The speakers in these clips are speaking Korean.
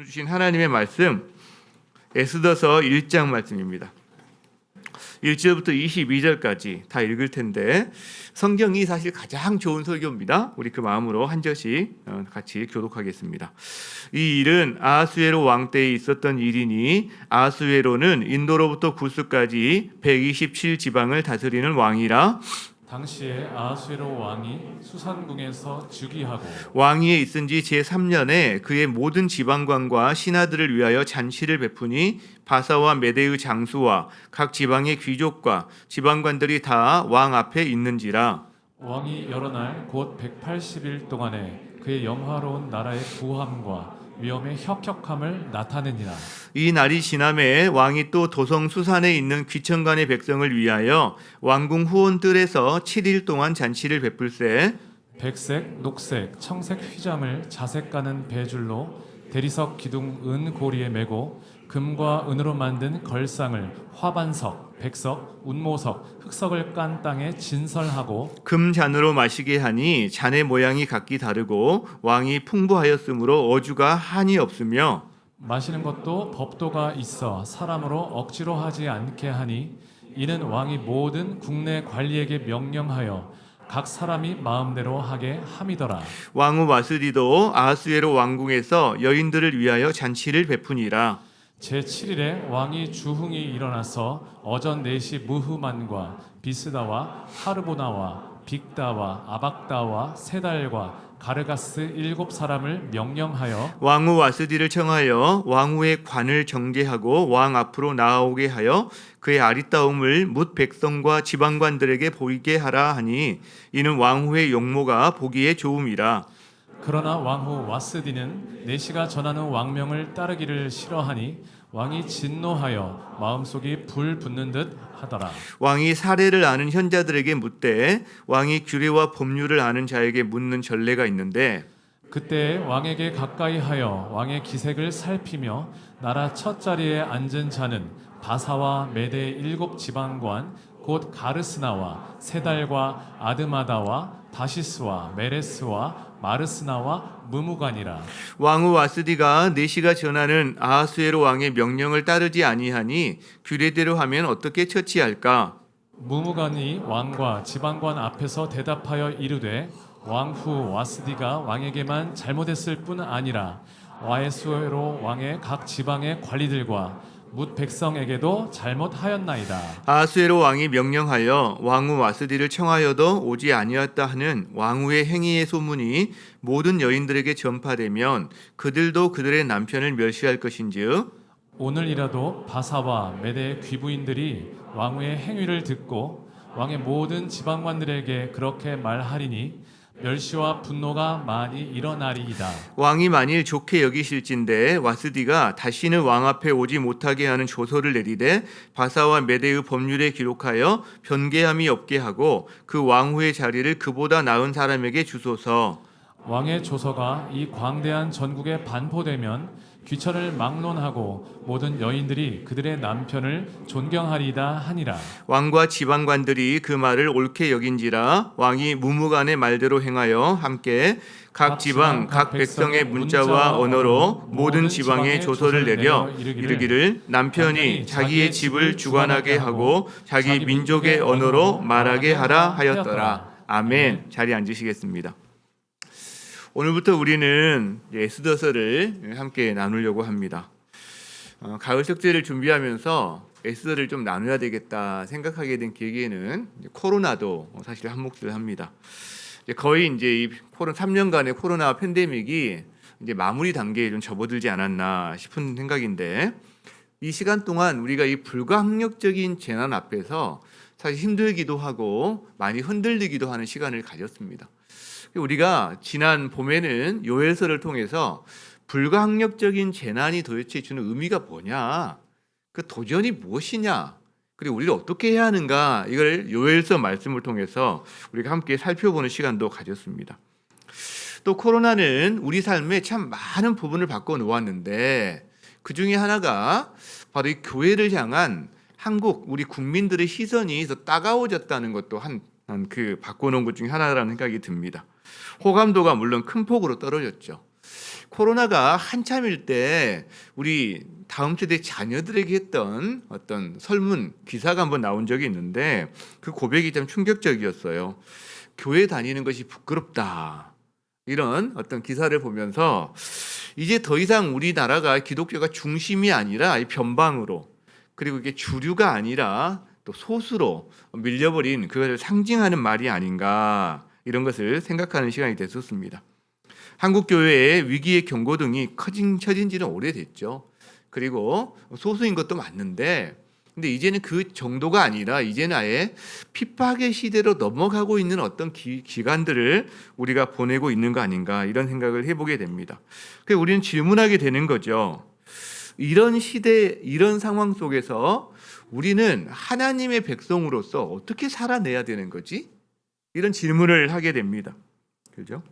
오늘 주신 하나님의 말씀 에스더서 1장 말씀입니다. 1절부터 22절까지 다 읽을 텐데 성경이 사실 가장 좋은 설교입니다. 우리 그 마음으로 한 절씩 같이 교독하겠습니다. 이 일은 아하수에로 왕 때에 있었던 일이니 아하수에로는 인도로부터 구스까지 127지방을 다스리는 왕이라. 당시에 아하수에로 왕이 수산궁에서 즉위하고 왕위에 있은 지 제3년에 그의 모든 지방관과 신하들을 위하여 잔치를 베푸니 바사와 메대의 장수와 각 지방의 귀족과 지방관들이 다 왕 앞에 있는지라. 왕이 여러 날 곧 180일 동안에 그의 영화로운 나라의 부함과 위엄의 혁혁함을 나타내니라. 이 날이 지남에 왕이 또 도성 수산에 있는 귀천간의 백성을 위하여 왕궁 후원들에서 7일 동안 잔치를 베풀세. 백색, 녹색, 청색 휘장을 자색 가는 배줄로 대리석 기둥 은 고리에 메고 금과 은으로 만든 걸상을 화반석, 백석, 운모석, 흑석을 깐 땅에 진설하고 금잔으로 마시게 하니 잔의 모양이 각기 다르고 왕이 풍부하였으므로 어주가 한이 없으며 마시는 것도 법도가 있어 사람으로 억지로 하지 않게 하니 이는 왕이 모든 국내 관리에게 명령하여 각 사람이 마음대로 하게 함이더라. 왕후 와스디도 아하수에로 왕궁에서 여인들을 위하여 잔치를 베푸니라. 제7일에 왕이 주흥이 일어나서 어전 넷이 무흐만과 비스다와 하르보나와 빅다와 아박다와 세달과 가르가스 7사람을 명령하여 왕후 와스디를 청하여 왕후의 관을 정제하고 왕 앞으로 나아오게 하여 그의 아리따움을 뭇 백성과 지방관들에게 보이게 하라 하니 이는 왕후의 용모가 보기에 좋음이라. 그러나 왕후 와스디는 내시가 전하는 왕명을 따르기를 싫어하니 왕이 진노하여 마음속이 불 붙는 듯 하더라. 왕이 사례를 아는 현자들에게 묻되 왕이 규례와 법률을 아는 자에게 묻는 전례가 있는데 그때 왕에게 가까이 하여 왕의 기색을 살피며 나라 첫 자리에 앉은 자는 바사와 메대의 7지방관 곧 가르스나와 세달과 아드마다와 다시스와 메레스와 마르스나와 무무간이라. 왕후 와스디가 내시가 전하는 아하수에로 왕의 명령을 따르지 아니하니 규례대로 하면 어떻게 처치할까? 무무간이 왕과 지방관 앞에서 대답하여 이르되 왕후 와스디가 왕에게만 잘못했을 뿐 아니라 아하수에로 왕의 각 지방의 관리들과 뭇 백성에게도 잘못하였나이다. 아하수에로 왕이 명령하여 왕후 와스디를 청하여도 오지 아니었다 하는 왕후의 행위의 소문이 모든 여인들에게 전파되면 그들도 그들의 남편을 멸시할 것인즉 오늘이라도 바사와 메대의 귀부인들이 왕후의 행위를 듣고 왕의 모든 지방관들에게 그렇게 말하리니 멸시와 분노가 많이 일어나리이다. 왕이 만일 좋게 여기실진데 와스디가 다시는 왕 앞에 오지 못하게 하는 조서를 내리되 바사와 메대의 법률에 기록하여 변개함이 없게 하고 그 왕후의 자리를 그보다 나은 사람에게 주소서. 왕의 조서가 이 광대한 전국에 반포되면 귀천을 막론하고 모든 여인들이 그들의 남편을 존경하리이다 하니라. 왕과 지방관들이 그 말을 옳게 여긴지라 왕이 무무간의 말대로 행하여 함께 각 지방 각 백성의 문자와 언어로 모든 지방에 조서를 내려 이르기를 남편이 자기의 집을 주관하게 하고 자기 민족의 언어로 말하게 하라 하였더라. 아멘. 자리에 앉으시겠습니다. 오늘부터 우리는 에스더서를 함께 나누려고 합니다. 가을 석제를 준비하면서 에스더를 좀 나눠야 되겠다 생각하게 된 계기에는 코로나도 사실 한몫을 합니다. 거의 이제 이 3년간의 코로나 팬데믹이 이제 마무리 단계에 좀 접어들지 않았나 싶은 생각인데 이 시간 동안 우리가 이 불가항력적인 재난 앞에서 사실 힘들기도 하고 많이 흔들리기도 하는 시간을 가졌습니다. 우리가 지난 봄에는 요엘서를 통해서 불가항력적인 재난이 도대체 주는 의미가 뭐냐, 그 도전이 무엇이냐, 그리고 우리를 어떻게 해야 하는가, 이걸 요엘서 말씀을 통해서 우리가 함께 살펴보는 시간도 가졌습니다. 또 코로나는 우리 삶에 참 많은 부분을 바꿔 놓았는데 그 중에 하나가 바로 이 교회를 향한 한국 우리 국민들의 시선이 더 따가워졌다는 것도 바꿔놓은 것 중에 하나라는 생각이 듭니다. 호감도가 물론 큰 폭으로 떨어졌죠. 코로나가 한참일 때 우리 다음 세대 자녀들에게 했던 어떤 설문 기사가 한번 나온 적이 있는데 그 고백이 참 충격적이었어요. 교회 다니는 것이 부끄럽다. 이런 어떤 기사를 보면서 이제 더 이상 우리나라가 기독교가 중심이 아니라 변방으로, 그리고 이게 주류가 아니라 또 소수로 밀려버린 그것을 상징하는 말이 아닌가, 이런 것을 생각하는 시간이 됐었습니다. 한국 교회의 위기의 경고등이 쳐진 지는 오래됐죠. 그리고 소수인 것도 맞는데, 근데 이제는 그 정도가 아니라 이제는 아예 핍박의 시대로 넘어가고 있는 어떤 기간들을 우리가 보내고 있는 거 아닌가, 이런 생각을 해보게 됩니다. 그래서 우리는 질문하게 되는 거죠. 이런 시대, 이런 상황 속에서 우리는 하나님의 백성으로서 어떻게 살아내야 되는 거지? 이런 질문을 하게 됩니다. 그죠?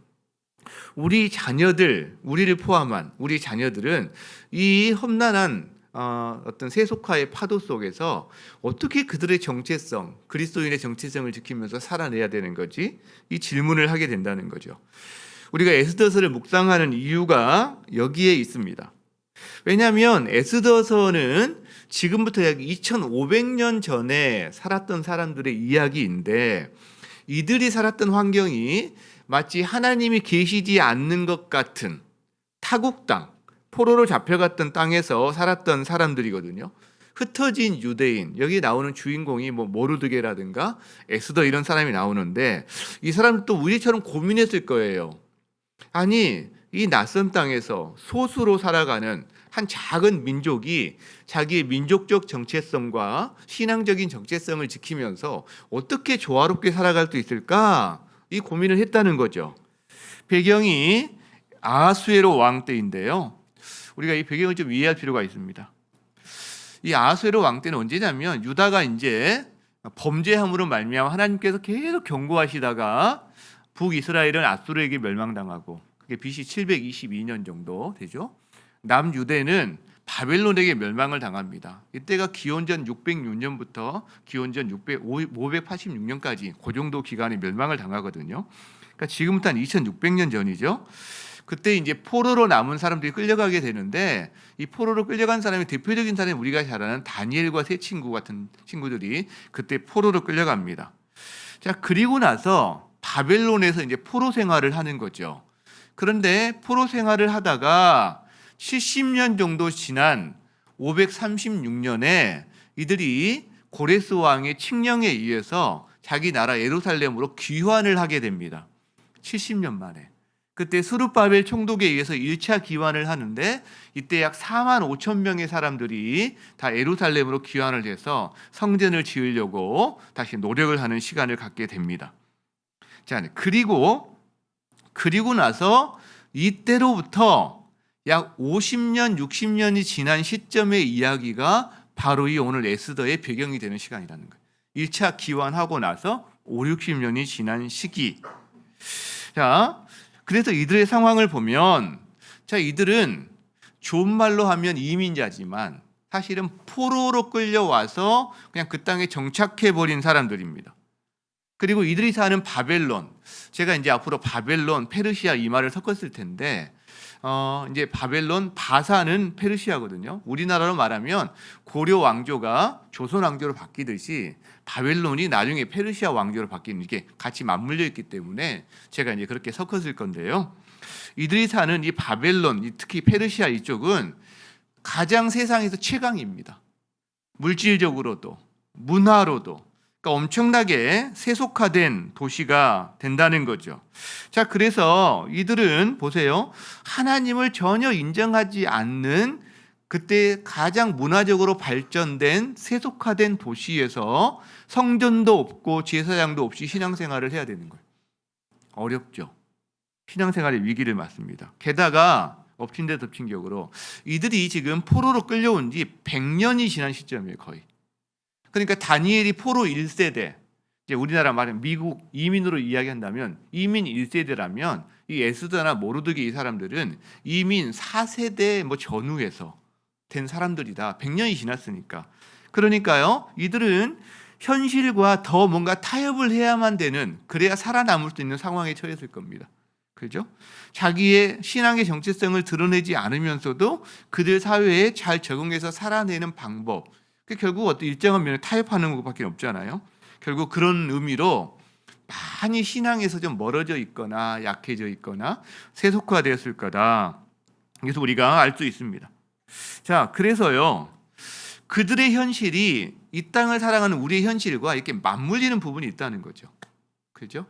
우리 자녀들, 우리를 포함한 우리 자녀들은 이 험난한 어떤 세속화의 파도 속에서 어떻게 그들의 정체성, 그리스도인의 정체성을 지키면서 살아내야 되는 거지? 이 질문을 하게 된다는 거죠. 우리가 에스더서를 묵상하는 이유가 여기에 있습니다. 왜냐하면 에스더서는 지금부터 약 2500년 전에 살았던 사람들의 이야기인데, 이들이 살았던 환경이 마치 하나님이 계시지 않는 것 같은 타국 땅, 포로로 잡혀갔던 땅에서 살았던 사람들이거든요. 흩어진 유대인, 여기 나오는 주인공이 모르드게라든가 에스더 이런 사람이 나오는데, 이 사람도 우리처럼 고민했을 거예요. 아니, 이 낯선 땅에서 소수로 살아가는 한 작은 민족이 자기의 민족적 정체성과 신앙적인 정체성을 지키면서 어떻게 조화롭게 살아갈 수 있을까? 이 고민을 했다는 거죠. 배경이 아하수에로 왕 때인데요. 우리가 이 배경을 좀 이해할 필요가 있습니다. 이 아하수에로 왕 때는 언제냐면, 유다가 이제 범죄함으로 말미암아 하나님께서 계속 경고하시다가 북이스라엘은 아수르에게 멸망당하고, 그게 BC 722년 정도 되죠. 남유대는 바벨론에게 멸망을 당합니다. 이때가 기원전 606년부터 기원전 586년까지 그 정도 기간에 멸망을 당하거든요. 그러니까 지금부터 한 2600년 전이죠. 그때 이제 포로로 남은 사람들이 끌려가게 되는데, 이 포로로 끌려간 사람의 대표적인 사람이 우리가 잘 아는 다니엘과 세 친구 같은 친구들이 그때 포로로 끌려갑니다. 자, 그리고 나서 바벨론에서 이제 포로 생활을 하는 거죠. 그런데 포로 생활을 하다가 70년 정도 지난 536년에 이들이 고레스 왕의 칙령에 의해서 자기 나라 예루살렘으로 귀환을 하게 됩니다. 70년 만에. 그때 스룹바벨 총독에 의해서 1차 귀환을 하는데, 이때 약 4만 5천 명의 사람들이 다 예루살렘으로 귀환을 해서 성전을 지으려고 다시 노력을 하는 시간을 갖게 됩니다. 자, 그리고 나서 이때로부터 약 50년, 60년이 지난 시점의 이야기가 바로 이 오늘 에스더의 배경이 되는 시간이라는 거예요. 1차 기환하고 나서 5, 60년이 지난 시기. 자, 그래서 이들의 상황을 보면, 자, 이들은 좋은 말로 하면 이민자지만 사실은 포로로 끌려와서 그냥 그 땅에 정착해버린 사람들입니다. 그리고 이들이 사는 바벨론, 제가 이제 앞으로 바벨론, 페르시아 이 말을 섞었을 텐데, 이제 바벨론, 바사는 페르시아거든요. 우리나라로 말하면 고려 왕조가 조선 왕조로 바뀌듯이 바벨론이 나중에 페르시아 왕조로 바뀌는, 이게 같이 맞물려 있기 때문에 제가 이제 그렇게 섞었을 건데요. 이들이 사는 이 바벨론, 특히 페르시아 이쪽은 가장 세상에서 최강입니다. 물질적으로도, 문화로도. 그러니까 엄청나게 세속화된 도시가 된다는 거죠. 자, 그래서 이들은 보세요. 하나님을 전혀 인정하지 않는 그때 가장 문화적으로 발전된 세속화된 도시에서 성전도 없고 제사장도 없이 신앙생활을 해야 되는 거예요. 어렵죠. 신앙생활의 위기를 맞습니다. 게다가 엎친 데 덮친 격으로 이들이 지금 포로로 끌려온 지 100년이 지난 시점이에요, 거의. 그러니까 다니엘이 포로 1세대, 이제 우리나라 말은 미국 이민으로 이야기한다면 이민 1세대라면 이 에스더나 모르드게 이 사람들은 이민 4세대 전후에서 된 사람들이다. 100년이 지났으니까. 그러니까요, 이들은 현실과 더 뭔가 타협을 해야만 되는, 그래야 살아남을 수 있는 상황에 처했을 겁니다. 그죠? 자기의 신앙의 정체성을 드러내지 않으면서도 그들 사회에 잘 적응해서 살아내는 방법. 결국 어떤 일정한 면에 타협하는 것밖에 없잖아요. 결국 그런 의미로 많이 신앙에서 좀 멀어져 있거나 약해져 있거나 세속화되었을 거다. 그래서 우리가 알 수 있습니다. 자, 그래서요. 그들의 현실이 이 땅을 살아가는 우리의 현실과 이렇게 맞물리는 부분이 있다는 거죠. 그죠?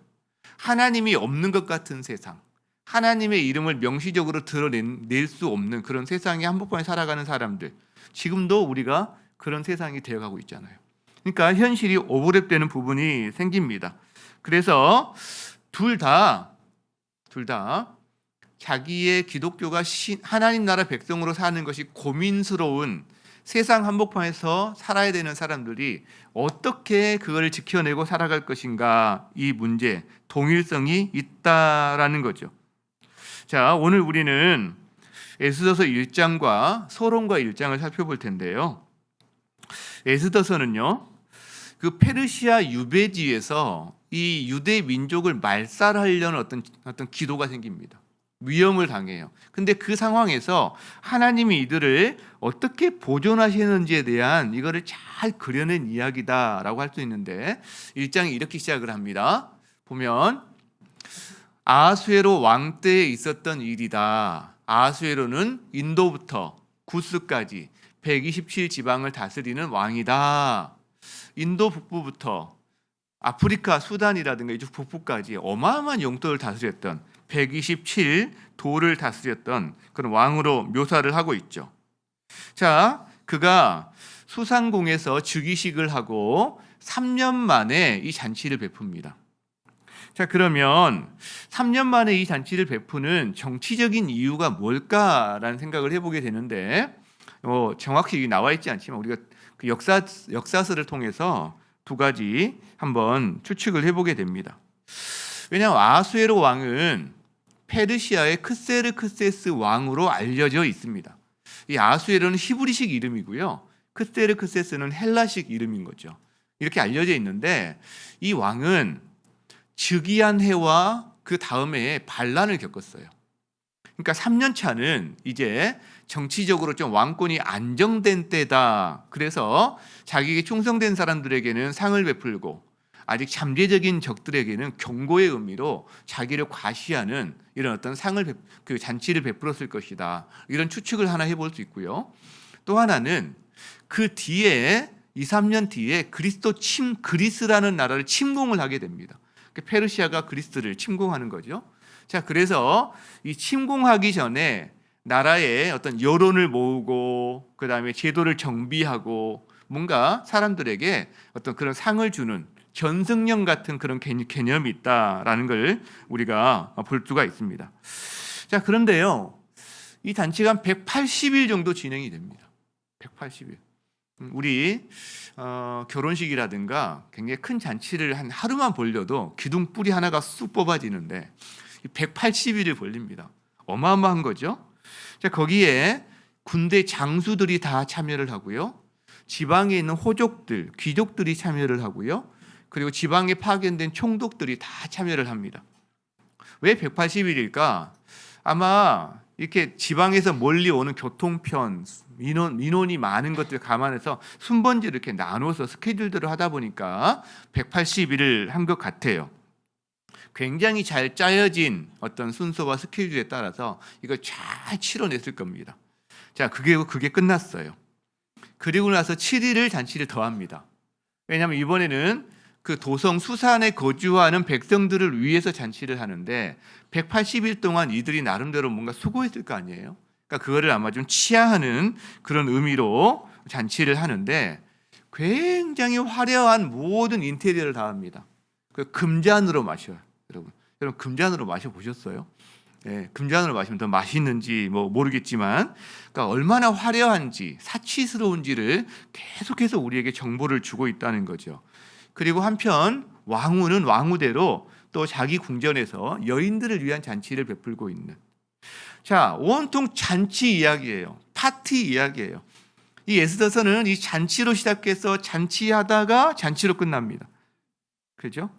하나님이 없는 것 같은 세상, 하나님의 이름을 명시적으로 드러낼 수 없는 그런 세상에 한복판에 살아가는 사람들, 지금도 우리가 그런 세상이 되어가고 있잖아요. 그러니까 현실이 오버랩되는 부분이 생깁니다. 그래서 둘 다 자기의 기독교가 하나님 나라 백성으로 사는 것이 고민스러운 세상 한복판에서 살아야 되는 사람들이 어떻게 그걸 지켜내고 살아갈 것인가, 이 문제, 동일성이 있다라는 거죠. 자, 오늘 우리는 에스더서 1장과 서론과 1장을 살펴볼 텐데요. 에스더서는요, 그 페르시아 유배지에서 이 유대 민족을 말살하려는 어떤 기도가 생깁니다. 위험을 당해요. 근데 그 상황에서 하나님이 이들을 어떻게 보존하시는지에 대한 이거를 잘 그려낸 이야기다라고 할 수 있는데, 1장이 이렇게 시작을 합니다. 보면 아하수에로 왕 때에 있었던 일이다. 아하수에로는 인도부터 구스까지 127지방을 다스리는 왕이다. 인도 북부부터 아프리카 수단이라든가 이쪽 북부까지 어마어마한 영토를 다스렸던 127도를 다스렸던 그런 왕으로 묘사를 하고 있죠. 자, 그가 수상궁에서 즉위식을 하고 3년 만에 이 잔치를 베풉니다. 자, 그러면 3년 만에 이 잔치를 베푸는 정치적인 이유가 뭘까라는 생각을 해보게 되는데, 정확히 나와 있지 않지만 우리가 그 역사서를 통해서 두 가지 한번 추측을 해보게 됩니다. 왜냐하면 아하수에로 왕은 페르시아의 크세르크세스 왕으로 알려져 있습니다. 이 아하수에로는 히브리식 이름이고요, 크세르크세스는 헬라식 이름인 거죠. 이렇게 알려져 있는데, 이 왕은 즉위한 해와 그 다음 해에 반란을 겪었어요. 그러니까 3년 차는 이제 정치적으로 좀 왕권이 안정된 때다. 그래서 자기에게 충성된 사람들에게는 상을 베풀고 아직 잠재적인 적들에게는 경고의 의미로 자기를 과시하는 이런 어떤 그 잔치를 베풀었을 것이다. 이런 추측을 하나 해볼 수 있고요. 또 하나는 그 뒤에 2, 3년 뒤에 그리스라는 나라를 침공을 하게 됩니다. 페르시아가 그리스를 침공하는 거죠. 자, 그래서 이 침공하기 전에 나라의 어떤 여론을 모으고 그다음에 제도를 정비하고 뭔가 사람들에게 어떤 그런 상을 주는 견승령 같은 그런 개념이 있다라는 걸 우리가 볼 수가 있습니다. 자, 그런데요, 이 잔치가 한 180일 정도 진행이 됩니다. 180일. 우리 결혼식이라든가 굉장히 큰 잔치를 한 하루만 벌려도 기둥 뿌리 하나가 쑥 뽑아지는데 180일을 벌립니다. 어마어마한 거죠. 자, 거기에 군대 장수들이 다 참여를 하고요, 지방에 있는 호족들, 귀족들이 참여를 하고요, 그리고 지방에 파견된 총독들이 다 참여를 합니다. 왜 180일일까? 아마 이렇게 지방에서 멀리 오는 교통편, 민원이 많은 것들 감안해서 순번지를 이렇게 나눠서 스케줄들을 하다 보니까 180일을 한 것 같아요. 굉장히 잘 짜여진 어떤 순서와 스케줄에 따라서 이걸 잘 치러냈을 겁니다. 자, 그게 끝났어요. 그리고 나서 7일을 잔치를 더합니다. 왜냐하면 이번에는 그 도성 수산에 거주하는 백성들을 위해서 잔치를 하는데 180일 동안 이들이 나름대로 뭔가 수고했을 거 아니에요. 그러니까 그거를 아마 좀 치하하는 그런 의미로 잔치를 하는데, 굉장히 화려한 모든 인테리어를 다 합니다. 그 금잔으로 마셔요. 여러분 금잔으로 마셔보셨어요? 예, 금잔으로 마시면 더 맛있는지 모르겠지만, 그러니까 얼마나 화려한지 사치스러운지를 계속해서 우리에게 정보를 주고 있다는 거죠. 그리고 한편 왕후는 왕후대로 또 자기 궁전에서 여인들을 위한 잔치를 베풀고 있는, 자, 온통 잔치 이야기예요. 파티 이야기예요. 이 에스더서는 이 잔치로 시작해서 잔치하다가 잔치로 끝납니다. 그렇죠?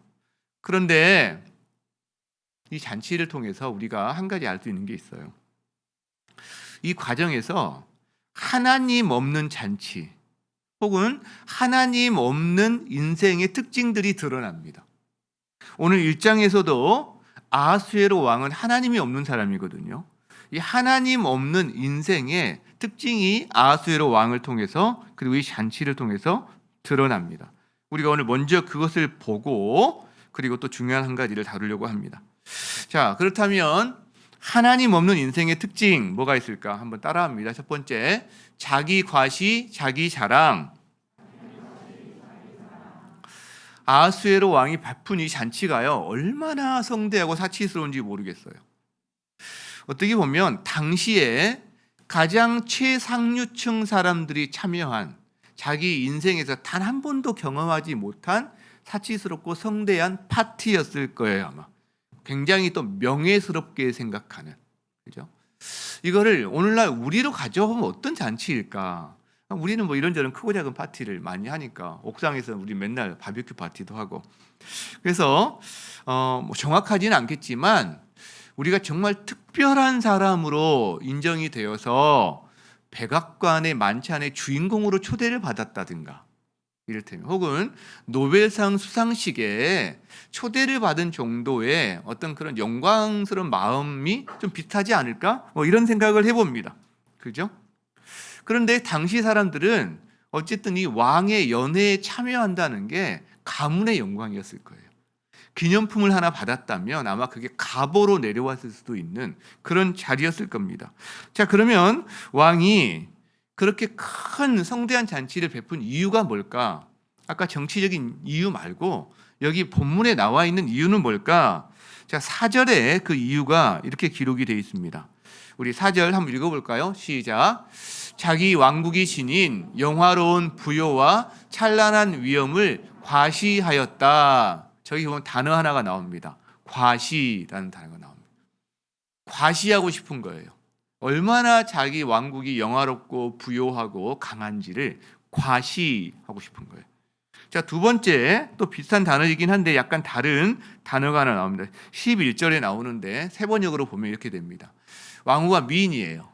그런데 이 잔치를 통해서 우리가 한 가지 알 수 있는 게 있어요. 이 과정에서 하나님 없는 잔치 혹은 하나님 없는 인생의 특징들이 드러납니다. 오늘 1장에서도 아하수에로 왕은 하나님이 없는 사람이거든요. 이 하나님 없는 인생의 특징이 아하수에로 왕을 통해서 그리고 이 잔치를 통해서 드러납니다. 우리가 오늘 먼저 그것을 보고 그리고 또 중요한 한 가지를 다루려고 합니다. 자, 그렇다면 하나님 없는 인생의 특징 뭐가 있을까? 한번 따라합니다. 첫 번째, 자기 과시, 자기 자랑. 아하수에로 왕이 베푼 이 잔치가요, 얼마나 성대하고 사치스러운지 모르겠어요. 어떻게 보면 당시에 가장 최상류층 사람들이 참여한 자기 인생에서 단 한 번도 경험하지 못한 사치스럽고 성대한 파티였을 거예요, 아마. 굉장히 또 명예스럽게 생각하는, 그죠? 이거를 오늘날 우리로 가져오면 어떤 잔치일까? 우리는 뭐 이런저런 크고 작은 파티를 많이 하니까 옥상에서 우리 맨날 바비큐 파티도 하고, 그래서 뭐 정확하지는 않겠지만 우리가 정말 특별한 사람으로 인정이 되어서 백악관의 만찬의 주인공으로 초대를 받았다든가, 이를테면 혹은 노벨상 수상식에 초대를 받은 정도의 어떤 그런 영광스러운 마음이 좀 비슷하지 않을까? 뭐 이런 생각을 해봅니다. 그죠? 그런데 당시 사람들은 어쨌든 이 왕의 연회에 참여한다는 게 가문의 영광이었을 거예요. 기념품을 하나 받았다면 아마 그게 갑오로 내려왔을 수도 있는 그런 자리였을 겁니다. 자, 그러면 왕이 그렇게 큰 성대한 잔치를 베푼 이유가 뭘까? 아까 정치적인 이유 말고 여기 본문에 나와 있는 이유는 뭘까? 자, 4절에 그 이유가 이렇게 기록이 되어 있습니다. 우리 4절 한번 읽어볼까요? 시작. 자기 왕국이 지닌 영화로운 부요와 찬란한 위엄을 과시하였다. 저기 보면 단어 하나가 나옵니다. 과시라는 단어가 나옵니다. 과시하고 싶은 거예요. 얼마나 자기 왕국이 영화롭고 부요하고 강한지를 과시하고 싶은 거예요. 자, 두 번째 또 비슷한 단어이긴 한데 약간 다른 단어가 하나 나옵니다. 11절에 나오는데 세 번역으로 보면 이렇게 됩니다. 왕후가 미인이에요.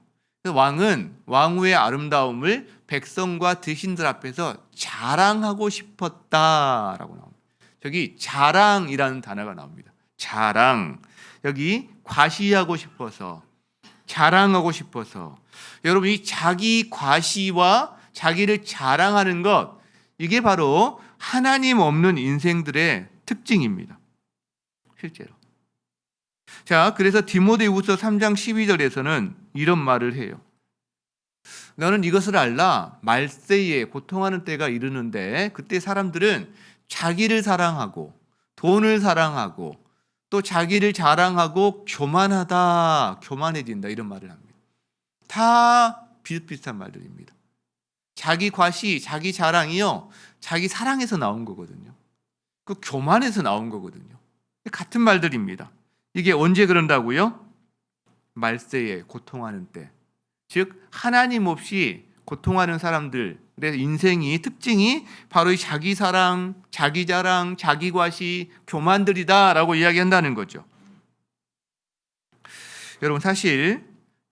왕은 왕후의 아름다움을 백성과 대신들 앞에서 자랑하고 싶었다라고 나옵니다. 저기 자랑이라는 단어가 나옵니다. 자랑. 여기 과시하고 싶어서, 자랑하고 싶어서. 여러분, 이 자기 과시와 자기를 자랑하는 것, 이게 바로 하나님 없는 인생들의 특징입니다. 실제로. 자, 그래서 디모데후서 3장 12절에서는 이런 말을 해요. 너는 이것을 알라. 말세에 고통하는 때가 이르는데 그때 사람들은 자기를 사랑하고 돈을 사랑하고 또 자기를 자랑하고 교만해진다 이런 말을 합니다. 다 비슷비슷한 말들입니다. 자기 과시, 자기 자랑이요, 자기 사랑에서 나온 거거든요. 그 교만에서 나온 거거든요. 같은 말들입니다. 이게 언제 그런다고요? 말세에 고통하는 때, 즉 하나님 없이 고통하는 사람들의 인생이 특징이 바로 이 자기 사랑, 자기 자랑, 자기 과시, 교만들이다라고 이야기한다는 거죠. 여러분, 사실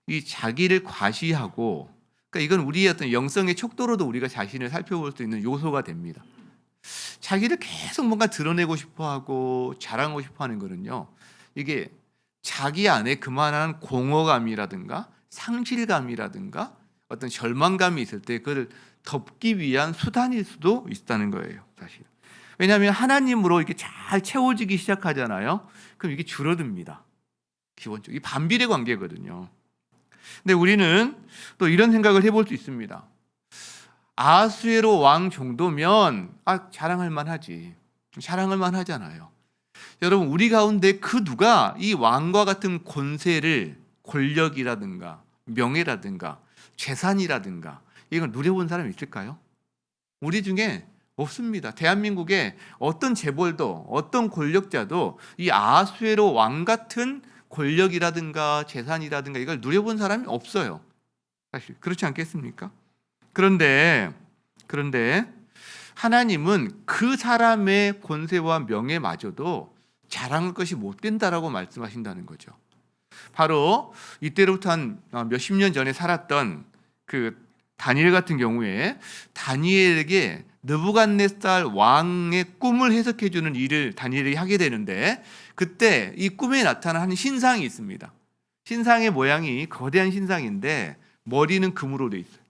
이 자기를 과시하고, 그러니까 이건 우리의 어떤 영성의 척도로도 우리가 자신을 살펴볼 수 있는 요소가 됩니다. 자기를 계속 뭔가 드러내고 싶어하고 자랑하고 싶어하는 거는요, 이게 자기 안에 그만한 공허감이라든가 상실감이라든가 어떤 절망감이 있을 때 그걸 덮기 위한 수단일 수도 있다는 거예요, 사실. 왜냐하면 하나님으로 이렇게 잘 채워지기 시작하잖아요. 그럼 이게 줄어듭니다. 기본적으로 이 반비례 관계거든요. 근데 우리는 또 이런 생각을 해볼 수 있습니다. 아하수에로 왕 정도면 자랑할 만하지. 자랑할 만하잖아요. 여러분, 우리 가운데 그 누가 이 왕과 같은 권세를, 권력이라든가 명예라든가 재산이라든가 이걸 누려본 사람이 있을까요? 우리 중에 없습니다. 대한민국의 어떤 재벌도 어떤 권력자도 이 아하수에로 왕 같은 권력이라든가 재산이라든가 이걸 누려본 사람이 없어요. 사실 그렇지 않겠습니까? 그런데 하나님은 그 사람의 권세와 명예마저도 자랑할 것이 못 된다라고 말씀하신다는 거죠. 바로 이때로부터 한 몇십 년 전에 살았던 그 다니엘 같은 경우에 다니엘에게 느부갓네살 왕의 꿈을 해석해 주는 일을 다니엘이 하게 되는데, 그때 이 꿈에 나타난 한 신상이 있습니다. 신상의 모양이 거대한 신상인데 머리는 금으로 돼 있어요.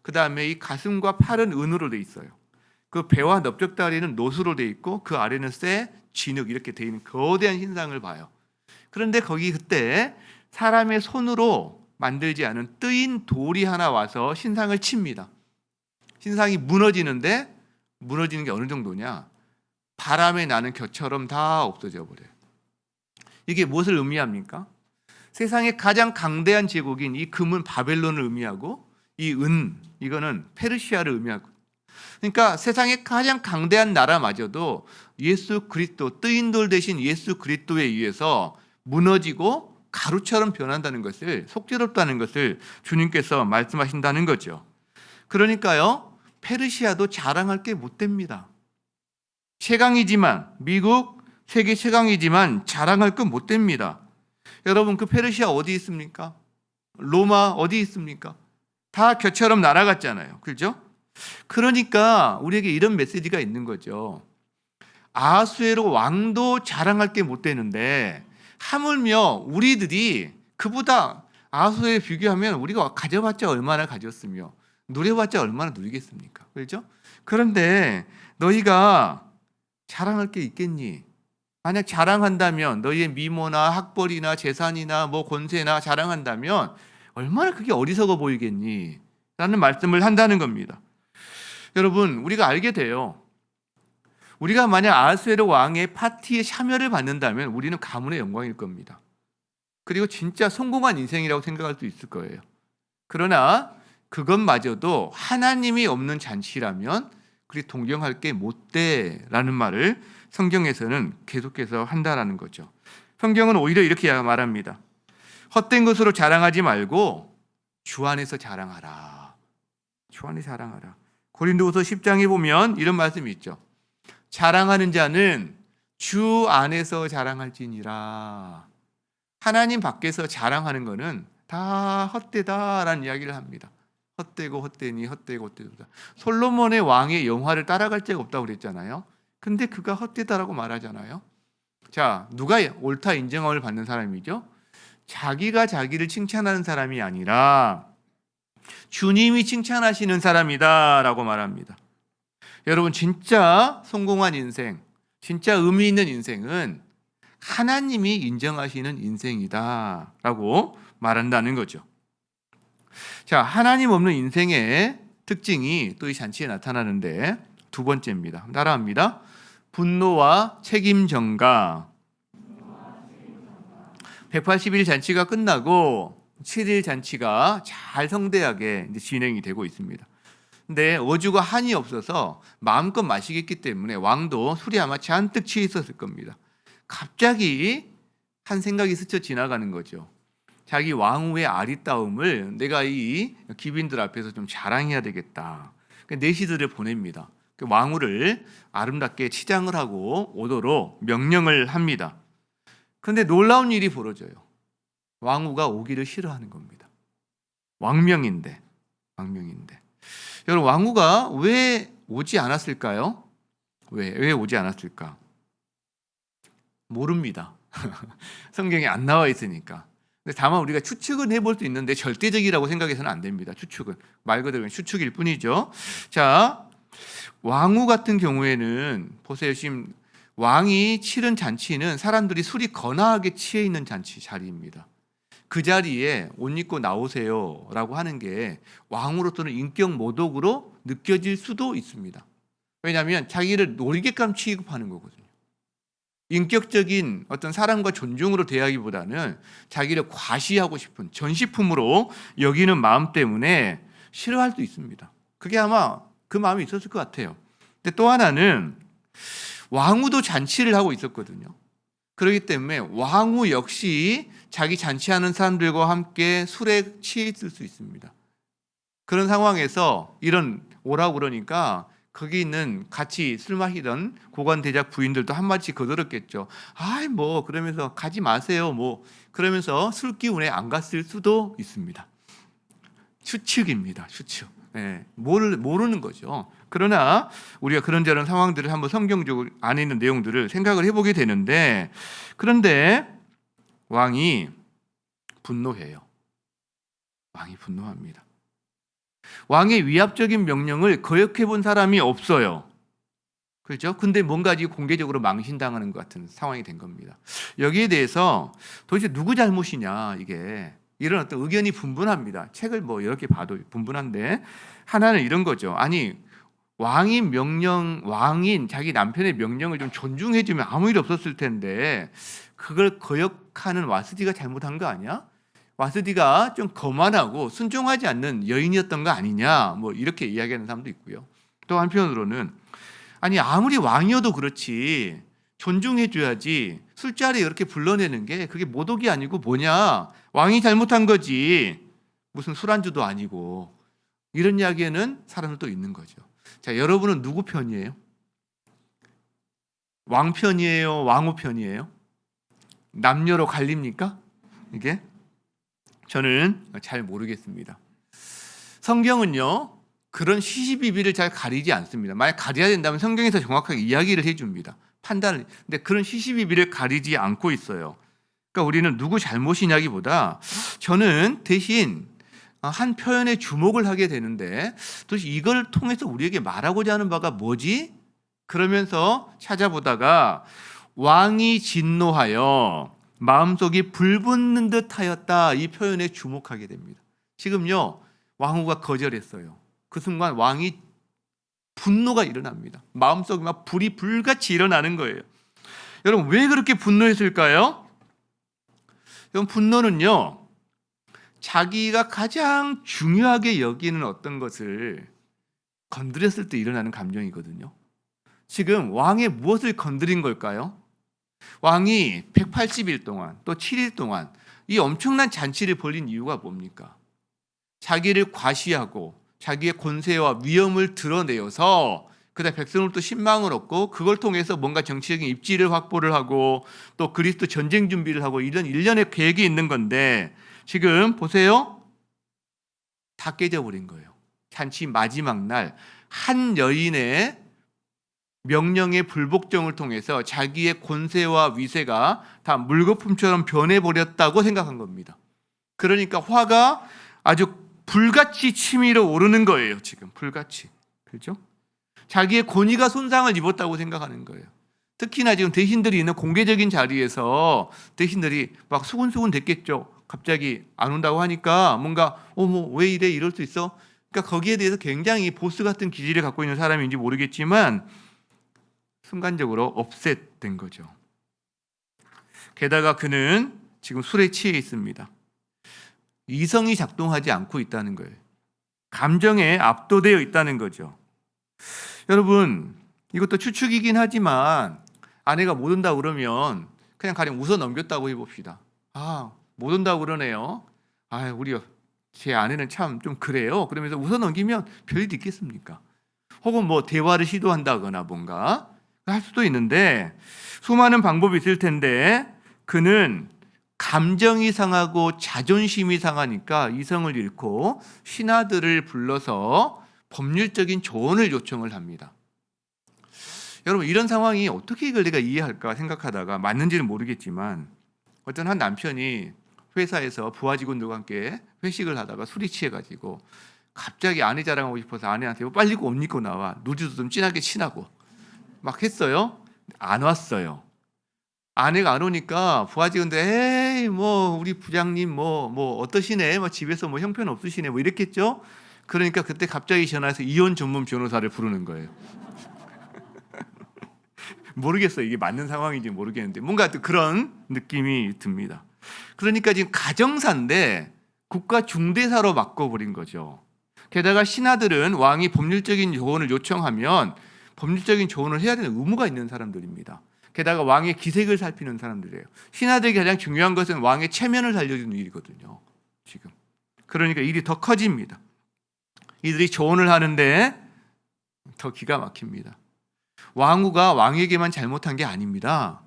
그 다음에 이 가슴과 팔은 은으로 돼 있어요. 그 배와 넓적다리는 노수로 돼 있고 그 아래는 쇠, 진흙 이렇게 돼 있는 거대한 신상을 봐요. 그런데 거기 그때 사람의 손으로 만들지 않은 뜨인 돌이 하나 와서 신상을 칩니다. 신상이 무너지는데, 무너지는 게 어느 정도냐? 바람에 나는 겨처럼 다 없어져 버려요. 이게 무엇을 의미합니까? 세상의 가장 강대한 제국인 이 금은 바벨론을 의미하고, 이 이거는 페르시아를 의미하고, 그러니까 세상의 가장 강대한 나라마저도 예수 그리스도, 뜨인 돌 대신 예수 그리스도에 의해서 무너지고 가루처럼 변한다는 것을, 속죄롭다는 것을 주님께서 말씀하신다는 거죠. 그러니까요, 페르시아도 자랑할 게 못 됩니다. 최강이지만, 미국 세계 최강이지만 자랑할 건 못 됩니다. 여러분, 그 페르시아 어디 있습니까? 로마 어디 있습니까? 다 겨처럼 날아갔잖아요. 그렇죠? 그러니까 우리에게 이런 메시지가 있는 거죠. 아하수에로 왕도 자랑할 게 못 되는데, 하물며 우리들이 그보다 아하수에 비교하면 우리가 가져봤자 얼마나 가졌으며 누려봤자 얼마나 누리겠습니까? 그렇죠? 그런데 너희가 자랑할 게 있겠니? 만약 자랑한다면, 너희의 미모나 학벌이나 재산이나 뭐 권세나 자랑한다면 얼마나 그게 어리석어 보이겠니? 라는 말씀을 한다는 겁니다. 여러분, 우리가 알게 돼요. 우리가 만약 아하수에로 왕의 파티에 참여를 받는다면 우리는 가문의 영광일 겁니다. 그리고 진짜 성공한 인생이라고 생각할 수 있을 거예요. 그러나 그것마저도 하나님이 없는 잔치라면 그리 동경할 게 못 돼라는 말을 성경에서는 계속해서 한다라는 거죠. 성경은 오히려 이렇게 말합니다. 헛된 것으로 자랑하지 말고 주 안에서 자랑하라. 주 안에 자랑하라. 고린도후서 10장에 보면 이런 말씀이 있죠. 자랑하는 자는 주 안에서 자랑할지니라. 하나님 밖에서 자랑하는 것은 다 헛되다라는 이야기를 합니다. 헛되고 헛되니 헛되고 헛되다. 솔로몬의 왕의 영화를 따라갈 자가 없다고 그랬잖아요. 근데 그가 헛되다라고 말하잖아요. 자, 누가 옳다 인정함을 받는 사람이죠? 자기가 자기를 칭찬하는 사람이 아니라 주님이 칭찬하시는 사람이다라고 말합니다. 여러분, 진짜 성공한 인생, 진짜 의미 있는 인생은 하나님이 인정하시는 인생이다라고 말한다는 거죠. 자, 하나님 없는 인생의 특징이 또 이 잔치에 나타나는데, 두 번째입니다. 따라합니다. 분노와 책임 전가. 180일 잔치가 끝나고 7일 잔치가 잘 성대하게 이제 진행이 되고 있습니다. 근데 어주가 한이 없어서 마음껏 마시겠기 때문에 왕도 술이 아마 잔뜩 취해 있었을 겁니다. 갑자기 한 생각이 스쳐 지나가는 거죠. 자기 왕후의 아리따움을 내가 이 귀빈들 앞에서 좀 자랑해야 되겠다. 내시들을 보냅니다. 왕후를 아름답게 치장을 하고 오도록 명령을 합니다. 그런데 놀라운 일이 벌어져요. 왕후가 오기를 싫어하는 겁니다. 왕명인데. 여러분, 왕후가 왜 오지 않았을까요? 왜 오지 않았을까? 모릅니다. 성경에 안 나와 있으니까. 근데 다만 우리가 추측은 해볼 수 있는데 절대적이라고 생각해서는 안 됩니다. 추측은 말 그대로 추측일 뿐이죠. 자, 왕후 같은 경우에는 보세요. 지금 왕이 치른 잔치는 사람들이 술이 거나하게 취해 있는 잔치 자리입니다. 그 자리에 옷 입고 나오세요라고 하는 게 왕으로서는 인격 모독으로 느껴질 수도 있습니다. 왜냐하면 자기를 놀이개감 취급하는 거거든요. 인격적인 어떤 사람과 존중으로 대하기보다는 자기를 과시하고 싶은 전시품으로 여기는 마음 때문에 싫어할 수 있습니다. 그게 아마 그 마음이 있었을 것 같아요. 근데 또 하나는 왕후도 잔치를 하고 있었거든요. 그렇기 때문에 왕후 역시 자기 잔치하는 사람들과 함께 술에 취해 있을 수 있습니다. 그런 상황에서 이런 오라고 그러니까 거기 있는 같이 술 마시던 고관대작 부인들도 한마디씩 거들었겠죠. 아이 뭐 그러면서 가지 마세요. 뭐 그러면서 술 기운에 안 갔을 수도 있습니다. 추측입니다. 추측. 네, 모르는 거죠. 그러나 우리가 그런저런 상황들을 한번 성경적으로 안에 있는 내용들을 생각을 해보게 되는데, 그런데 왕이 분노해요. 왕이 분노합니다. 왕의 위압적인 명령을 거역해 본 사람이 없어요. 그렇죠? 근데 뭔가 지금 공개적으로 망신당하는 것 같은 상황이 된 겁니다. 여기에 대해서 도대체 누구 잘못이냐, 이게 이런 어떤 의견이 분분합니다. 책을 뭐 이렇게 봐도 분분한데, 하나는 이런 거죠. 아니, 왕인 자기 남편의 명령을 좀 존중해주면 아무 일 없었을 텐데 그걸 거역하는 와스디가 잘못한 거 아니야? 와스디가 좀 거만하고 순종하지 않는 여인이었던 거 아니냐, 뭐 이렇게 이야기하는 사람도 있고요. 또 한편으로는 아니 아무리 왕이어도 그렇지 존중해줘야지, 술자리에 이렇게 불러내는 게 그게 모독이 아니고 뭐냐, 왕이 잘못한 거지 무슨 술안주도 아니고, 이런 이야기에는 사람은 또 있는 거죠. 자, 여러분은 누구 편이에요? 왕 편이에요? 왕후 편이에요? 남녀로 갈립니까? 이게? 저는 잘 모르겠습니다. 성경은요, 그런 시시비비를 잘 가리지 않습니다. 만약 가려야 된다면 성경에서 정확하게 이야기를 해줍니다. 판단을. 근데 그런 시시비비를 가리지 않고 있어요. 그러니까 우리는 누구 잘못이냐기보다 저는 대신 한 표현에 주목을 하게 되는데, 도대체 이걸 통해서 우리에게 말하고자 하는 바가 뭐지? 그러면서 찾아보다가 왕이 진노하여 마음속이 불붙는 듯 하였다, 이 표현에 주목하게 됩니다. 지금요, 왕후가 거절했어요. 그 순간 왕이 분노가 일어납니다. 마음속에 막 불이 불같이 일어나는 거예요. 여러분, 왜 그렇게 분노했을까요? 여러분, 분노는요, 자기가 가장 중요하게 여기는 어떤 것을 건드렸을 때 일어나는 감정이거든요. 지금 왕의 무엇을 건드린 걸까요? 왕이 180일 동안 또 7일 동안 이 엄청난 잔치를 벌인 이유가 뭡니까? 자기를 과시하고 자기의 권세와 위엄을 드러내어서 그다음 백성으로부터 신망을 얻고, 그걸 통해서 뭔가 정치적인 입지를 확보를 하고 또 그리스도 전쟁 준비를 하고, 이런 일련의 계획이 있는 건데, 지금 보세요, 다 깨져버린 거예요. 잔치 마지막 날 한 여인의 명령의 불복종을 통해서 자기의 권세와 위세가 다 물거품처럼 변해버렸다고 생각한 겁니다. 그러니까 화가 아주 불같이 치밀어 오르는 거예요. 지금 불같이. 그렇죠? 자기의 권위가 손상을 입었다고 생각하는 거예요. 특히나 지금 대신들이 있는 공개적인 자리에서 대신들이 막 수군수군 됐겠죠. 갑자기 안 온다고 하니까 뭔가 뭐 왜 이래, 이럴 수 있어. 그러니까 거기에 대해서 굉장히 보스 같은 기질을 갖고 있는 사람인지 모르겠지만 순간적으로 업셋된 거죠. 게다가 그는 지금 술에 취해 있습니다. 이성이 작동하지 않고 있다는 거예요. 감정에 압도되어 있다는 거죠. 여러분, 이것도 추측이긴 하지만 아내가 못 온다 그러면 그냥 가령 웃어 넘겼다고 해봅시다. 못 온다고 그러네요. 우리 제 아내는 참 좀 그래요. 그러면서 웃어 넘기면 별일 있겠습니까? 혹은 뭐 대화를 시도한다거나 뭔가 할 수도 있는데, 수많은 방법이 있을 텐데 그는 감정이 상하고 자존심이 상하니까 이성을 잃고 신하들을 불러서 법률적인 조언을 요청을 합니다. 여러분, 이런 상황이 어떻게 이걸 내가 이해할까 생각하다가, 맞는지는 모르겠지만 어떤 한 남편이 회사에서 부하 직원들과 함께 회식을 하다가 술이 취해가지고 갑자기 아내 자랑하고 싶어서 아내한테 빨리 옷 입고 나와, 누드도 좀 진하게 친하고 막 했어요. 안 왔어요. 아내가 안 오니까 부하 직원들 에이 뭐 우리 부장님 뭐 어떠시네, 뭐 집에서 뭐 형편 없으시네, 뭐 이랬겠죠. 그러니까 그때 갑자기 전화해서 이혼 전문 변호사를 부르는 거예요. 모르겠어요, 이게 맞는 상황인지 모르겠는데 뭔가 또 그런 느낌이 듭니다. 그러니까 지금 가정사인데 국가 중대사로 바꿔버린 거죠. 게다가 신하들은 왕이 법률적인 조언을 요청하면 법률적인 조언을 해야 되는 의무가 있는 사람들입니다. 게다가 왕의 기색을 살피는 사람들이에요. 신하들에게 가장 중요한 것은 왕의 체면을 살려주는 일이거든요. 지금. 그러니까 일이 더 커집니다. 이들이 조언을 하는데 더 기가 막힙니다. 왕후가 왕에게만 잘못한 게 아닙니다.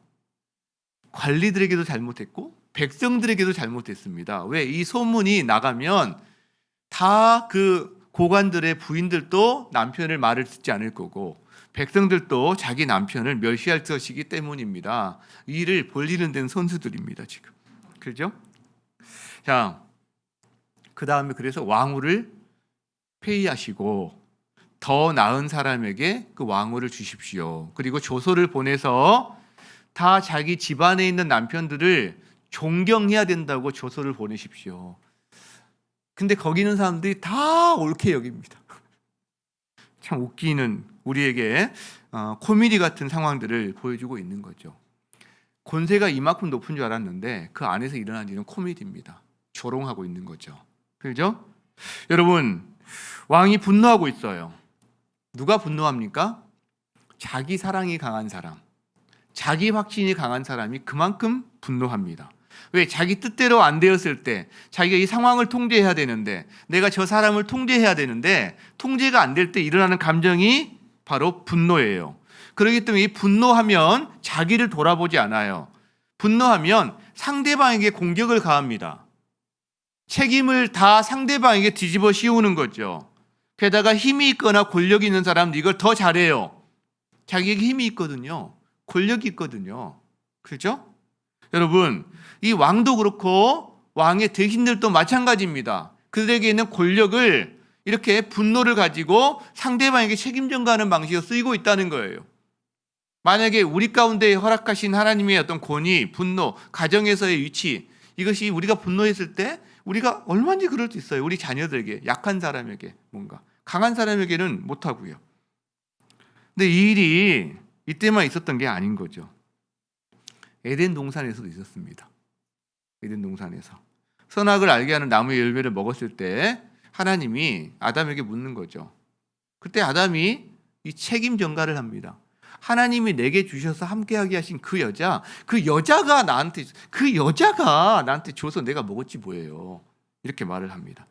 관리들에게도 잘못했고 백성들에게도 잘못했습니다. 왜? 이 소문이 나가면 다 그 고관들의 부인들도 남편의 말을 듣지 않을 거고 백성들도 자기 남편을 멸시할 것이기 때문입니다. 이를 벌리는 데는 선수들입니다, 지금. 그렇죠? 자, 그 다음에 그래서 왕후를 폐위하시고 더 나은 사람에게 그 왕후를 주십시오. 그리고 조서를 보내서 다 자기 집안에 있는 남편들을 존경해야 된다고 조서를 보내십시오. 근데 거기 있는 사람들이 다 옳게 여깁니다. 참 웃기는 우리에게 코미디 같은 상황들을 보여주고 있는 거죠. 권세가 이만큼 높은 줄 알았는데 그 안에서 일어난 일은 코미디입니다. 조롱하고 있는 거죠. 그렇죠? 여러분, 왕이 분노하고 있어요. 누가 분노합니까? 자기 사랑이 강한 사람, 자기 확신이 강한 사람이 그만큼 분노합니다. 왜? 자기 뜻대로 안 되었을 때 자기가 이 상황을 통제해야 되는데 내가 저 사람을 통제해야 되는데 통제가 안 될 때 일어나는 감정이 바로 분노예요. 그렇기 때문에 이 분노하면 자기를 돌아보지 않아요. 분노하면 상대방에게 공격을 가합니다. 책임을 다 상대방에게 뒤집어 씌우는 거죠. 게다가 힘이 있거나 권력이 있는 사람은 이걸 더 잘해요. 자기에게 힘이 있거든요. 권력이 있거든요. 그렇죠? 여러분, 이 왕도 그렇고 왕의 대신들도 마찬가지입니다. 그들에게 있는 권력을 이렇게 분노를 가지고 상대방에게 책임 전가하는 방식으로 쓰이고 있다는 거예요. 만약에 우리 가운데 허락하신 하나님의 어떤 권위, 분노, 가정에서의 위치, 이것이 우리가 분노했을 때 우리가 얼마든지 그럴 수 있어요. 우리 자녀들에게, 약한 사람에게 뭔가, 강한 사람에게는 못하고요. 근데 이 일이 이때만 있었던 게 아닌 거죠. 에덴 동산에서도 있었습니다. 에덴 동산에서 선악을 알게 하는 나무의 열매를 먹었을 때 하나님이 아담에게 묻는 거죠. 그때 아담이 이 책임 전가를 합니다. 하나님이 내게 주셔서 함께하게 하신 그 여자가 나한테 줘서 내가 먹었지 뭐예요. 이렇게 말을 합니다.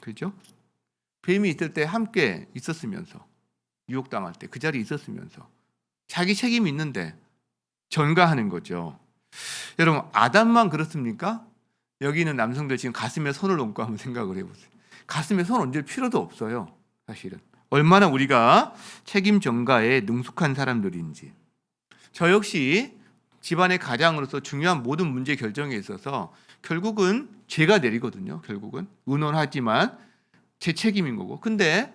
그렇죠? 뱀이 있을 때 함께 있었으면서, 유혹당할 때 그 자리에 있었으면서 자기 책임이 있는데 전가하는 거죠. 여러분, 아담만 그렇습니까? 여기 있는 남성들 지금 가슴에 손을 얹고 한번 생각을 해보세요. 가슴에 손 얹을 필요도 없어요. 사실은 얼마나 우리가 책임 전가에 능숙한 사람들인지. 저 역시 집안의 가장으로서 중요한 모든 문제 결정에 있어서 결국은 제가 내리거든요. 결국은 의논하지만 제 책임인 거고. 근데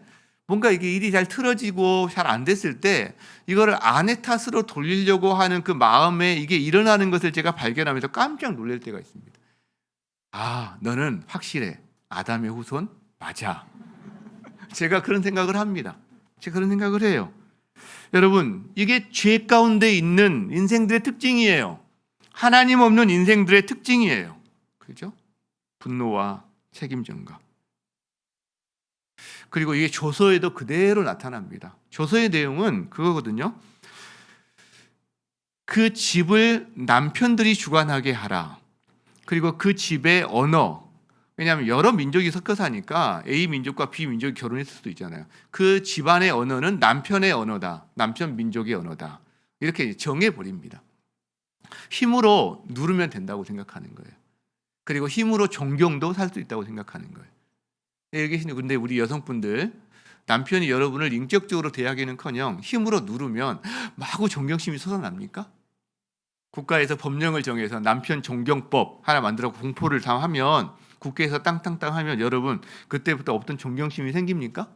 뭔가 이게 일이 잘 틀어지고 잘 안 됐을 때 이거를 아내 탓으로 돌리려고 하는 그 마음에 이게 일어나는 것을 제가 발견하면서 깜짝 놀랄 때가 있습니다. 아, 너는 확실해. 아담의 후손 맞아. 제가 그런 생각을 합니다. 제가 그런 생각을 해요. 여러분, 이게 죄 가운데 있는 인생들의 특징이에요. 하나님 없는 인생들의 특징이에요. 그렇죠? 분노와 책임 전가. 그리고 이게 조서에도 그대로 나타납니다. 조서의 내용은 그거거든요. 그 집을 남편들이 주관하게 하라. 그리고 그 집의 언어, 왜냐하면 여러 민족이 섞여 사니까 A 민족과 B 민족이 결혼했을 수도 있잖아요. 그 집안의 언어는 남편의 언어다. 남편 민족의 언어다. 이렇게 정해버립니다. 힘으로 누르면 된다고 생각하는 거예요. 그리고 힘으로 존경도 살 수 있다고 생각하는 거예요. 여기 계시는 근데 우리 여성분들, 남편이 여러분을 인격적으로 대하기는커녕 힘으로 누르면 마구 존경심이 솟아납니까? 국가에서 법령을 정해서 남편 존경법 하나 만들어 공포를 다 하면, 국회에서 땅땅땅 하면 여러분 그때부터 없던 존경심이 생깁니까?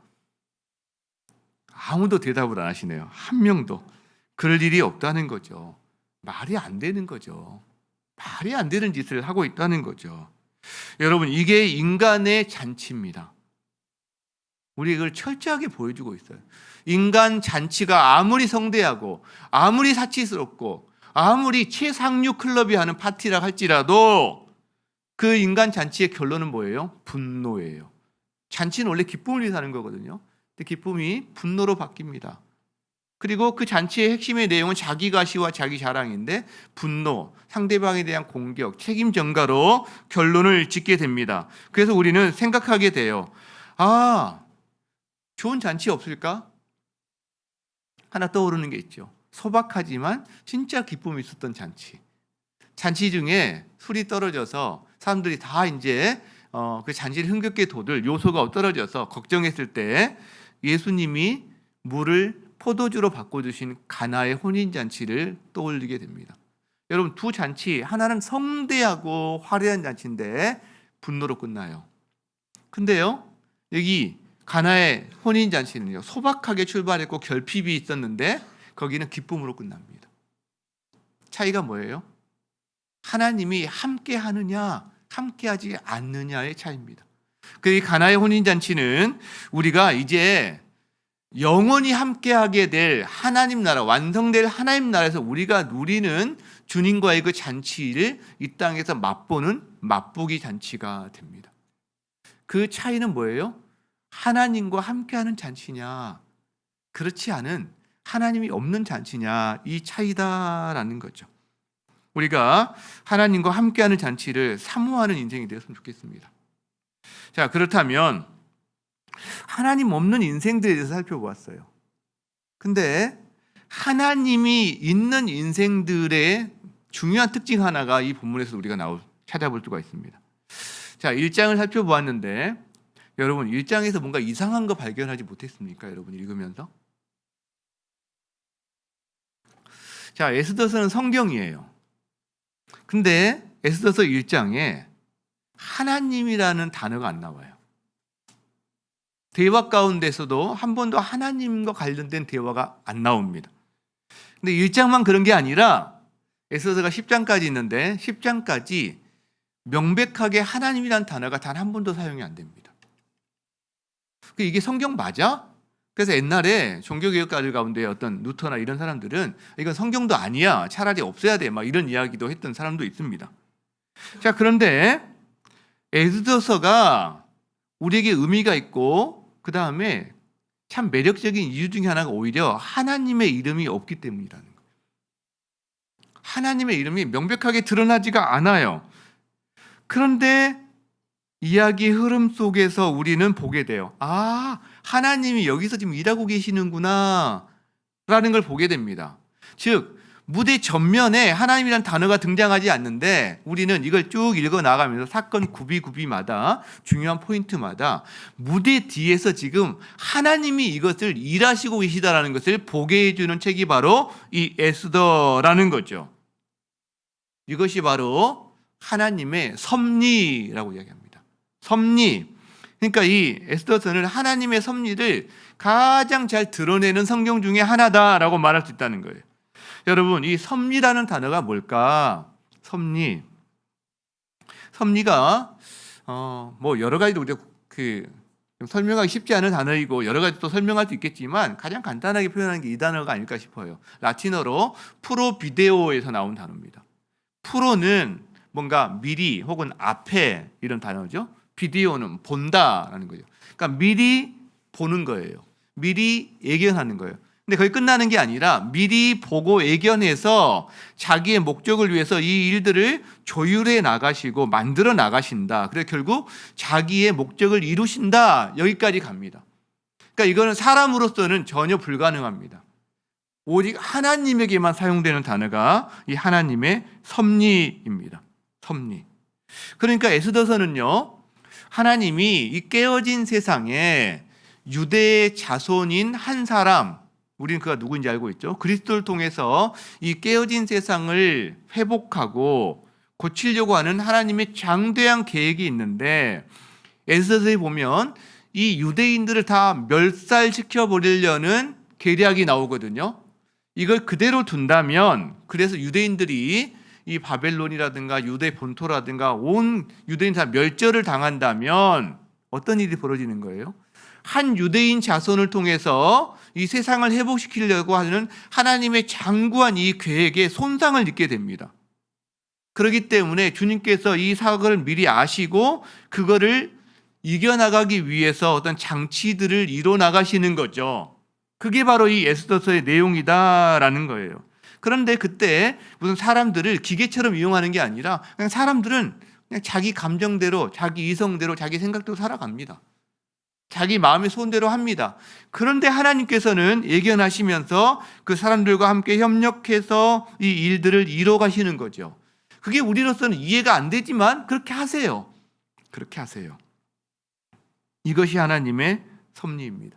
아무도 대답을 안 하시네요. 한 명도. 그럴 일이 없다는 거죠. 말이 안 되는 거죠. 말이 안 되는 짓을 하고 있다는 거죠. 여러분, 이게 인간의 잔치입니다. 우리 이걸 철저하게 보여주고 있어요. 인간 잔치가 아무리 성대하고 아무리 사치스럽고 아무리 최상류 클럽이 하는 파티라 할지라도 그 인간 잔치의 결론은 뭐예요? 분노예요. 잔치는 원래 기쁨을 위해서 하는 거거든요. 근데 기쁨이 분노로 바뀝니다. 그리고 그 잔치의 핵심의 내용은 자기 가시와 자기 자랑인데 분노, 상대방에 대한 공격, 책임 전가로 결론을 짓게 됩니다. 그래서 우리는 생각하게 돼요. 아, 좋은 잔치 없을까? 하나 떠오르는 게 있죠. 소박하지만 진짜 기쁨이 있었던 잔치. 잔치 중에 술이 떨어져서 사람들이 다 이제 그 잔치를 흥겹게 돋을 요소가 떨어져서 걱정했을 때 예수님이 물을 포도주로 바꿔주신 가나의 혼인잔치를 떠올리게 됩니다. 여러분, 두 잔치, 하나는 성대하고 화려한 잔치인데 분노로 끝나요. 근데요, 여기 가나의 혼인잔치는요, 소박하게 출발했고 결핍이 있었는데 거기는 기쁨으로 끝납니다. 차이가 뭐예요? 하나님이 함께 하느냐, 함께 하지 않느냐의 차이입니다. 그 가나의 혼인잔치는 우리가 이제 영원히 함께하게 될 하나님 나라, 완성될 하나님 나라에서 우리가 누리는 주님과의 그 잔치를 이 땅에서 맛보는 맛보기 잔치가 됩니다. 그 차이는 뭐예요? 하나님과 함께하는 잔치냐, 그렇지 않은 하나님이 없는 잔치냐, 이 차이다라는 거죠. 우리가 하나님과 함께하는 잔치를 사모하는 인생이 되었으면 좋겠습니다. 자, 그렇다면 하나님 없는 인생들에 대해서 살펴보았어요. 근데 하나님이 있는 인생들의 중요한 특징 하나가 이 본문에서 우리가 찾아볼 수가 있습니다. 자, 1장을 살펴보았는데 여러분, 1장에서 뭔가 이상한 거 발견하지 못했습니까? 여러분, 읽으면서. 자, 에스더서는 성경이에요. 근데 에스더서 1장에 하나님이라는 단어가 안 나와요. 대화 가운데서도 한 번도 하나님과 관련된 대화가 안 나옵니다. 근데 1장만 그런 게 아니라 에스더서가 10장까지 있는데 10장까지 명백하게 하나님이라는 단어가 단 한 번도 사용이 안 됩니다. 이게 성경 맞아? 그래서 옛날에 종교개혁가들 가운데 어떤 루터나 이런 사람들은 이건 성경도 아니야, 차라리 없애야 돼, 막 이런 이야기도 했던 사람도 있습니다. 자, 그런데 에스더서가 우리에게 의미가 있고 그 다음에 참 매력적인 이유 중에 하나가 오히려 하나님의 이름이 없기 때문이라는 거예요. 하나님의 이름이 명백하게 드러나지가 않아요. 그런데 이야기의 흐름 속에서 우리는 보게 돼요. 아, 하나님이 여기서 지금 일하고 계시는구나 라는 걸 보게 됩니다. 즉, 무대 전면에 하나님이라는 단어가 등장하지 않는데 우리는 이걸 쭉 읽어나가면서 사건 구비마다 중요한 포인트마다 무대 뒤에서 지금 하나님이 이것을 일하시고 계시다라는 것을 보게 해주는 책이 바로 이 에스더라는 거죠. 이것이 바로 하나님의 섭리라고 이야기합니다. 섭리. 그러니까 이 에스더서는 하나님의 섭리를 가장 잘 드러내는 성경 중에 하나다라고 말할 수 있다는 거예요. 여러분, 이 섭리라는 단어가 뭘까? 섭리가 뭐 여러 가지로 우리가 설명하기 쉽지 않은 단어이고 여러 가지 또 설명할 수 있겠지만 가장 간단하게 표현하는 게 이 단어가 아닐까 싶어요. 라틴어로 프로비데오에서 나온 단어입니다. 프로는 뭔가 미리 혹은 앞에 이런 단어죠. 비디오는 본다라는 거죠. 그러니까 미리 보는 거예요. 미리 예견하는 거예요. 근데 거기 끝나는 게 아니라 미리 보고 예견해서 자기의 목적을 위해서 이 일들을 조율해 나가시고 만들어 나가신다. 그래서 결국 자기의 목적을 이루신다. 여기까지 갑니다. 그러니까 이거는 사람으로서는 전혀 불가능합니다. 오직 하나님에게만 사용되는 단어가 이 하나님의 섭리입니다. 섭리. 그러니까 에스더서는요, 하나님이 이 깨어진 세상에 유대의 자손인 한 사람, 우리는 그가 누구인지 알고 있죠. 그리스도를 통해서 이 깨어진 세상을 회복하고 고치려고 하는 하나님의 장대한 계획이 있는데, 에스더서에 보면 이 유대인들을 다 멸살시켜 버리려는 계략이 나오거든요. 이걸 그대로 둔다면, 그래서 유대인들이 이 바벨론이라든가 유대 본토라든가 온 유대인 다 멸절을 당한다면 어떤 일이 벌어지는 거예요? 한 유대인 자손을 통해서 이 세상을 회복시키려고 하는 하나님의 장구한 이 계획에 손상을 입게 됩니다. 그렇기 때문에 주님께서 이 사건을 미리 아시고 그거를 이겨나가기 위해서 어떤 장치들을 이뤄나가시는 거죠. 그게 바로 이 에스더서의 내용이다라는 거예요. 그런데 그때 무슨 사람들을 기계처럼 이용하는 게 아니라 그냥 사람들은 그냥 자기 감정대로, 자기 이성대로, 자기 생각대로 살아갑니다. 자기 마음의 손대로 합니다. 그런데 하나님께서는 예견하시면서 그 사람들과 함께 협력해서 이 일들을 이뤄 가시는 거죠. 그게 우리로서는 이해가 안 되지만 그렇게 하세요. 그렇게 하세요. 이것이 하나님의 섭리입니다.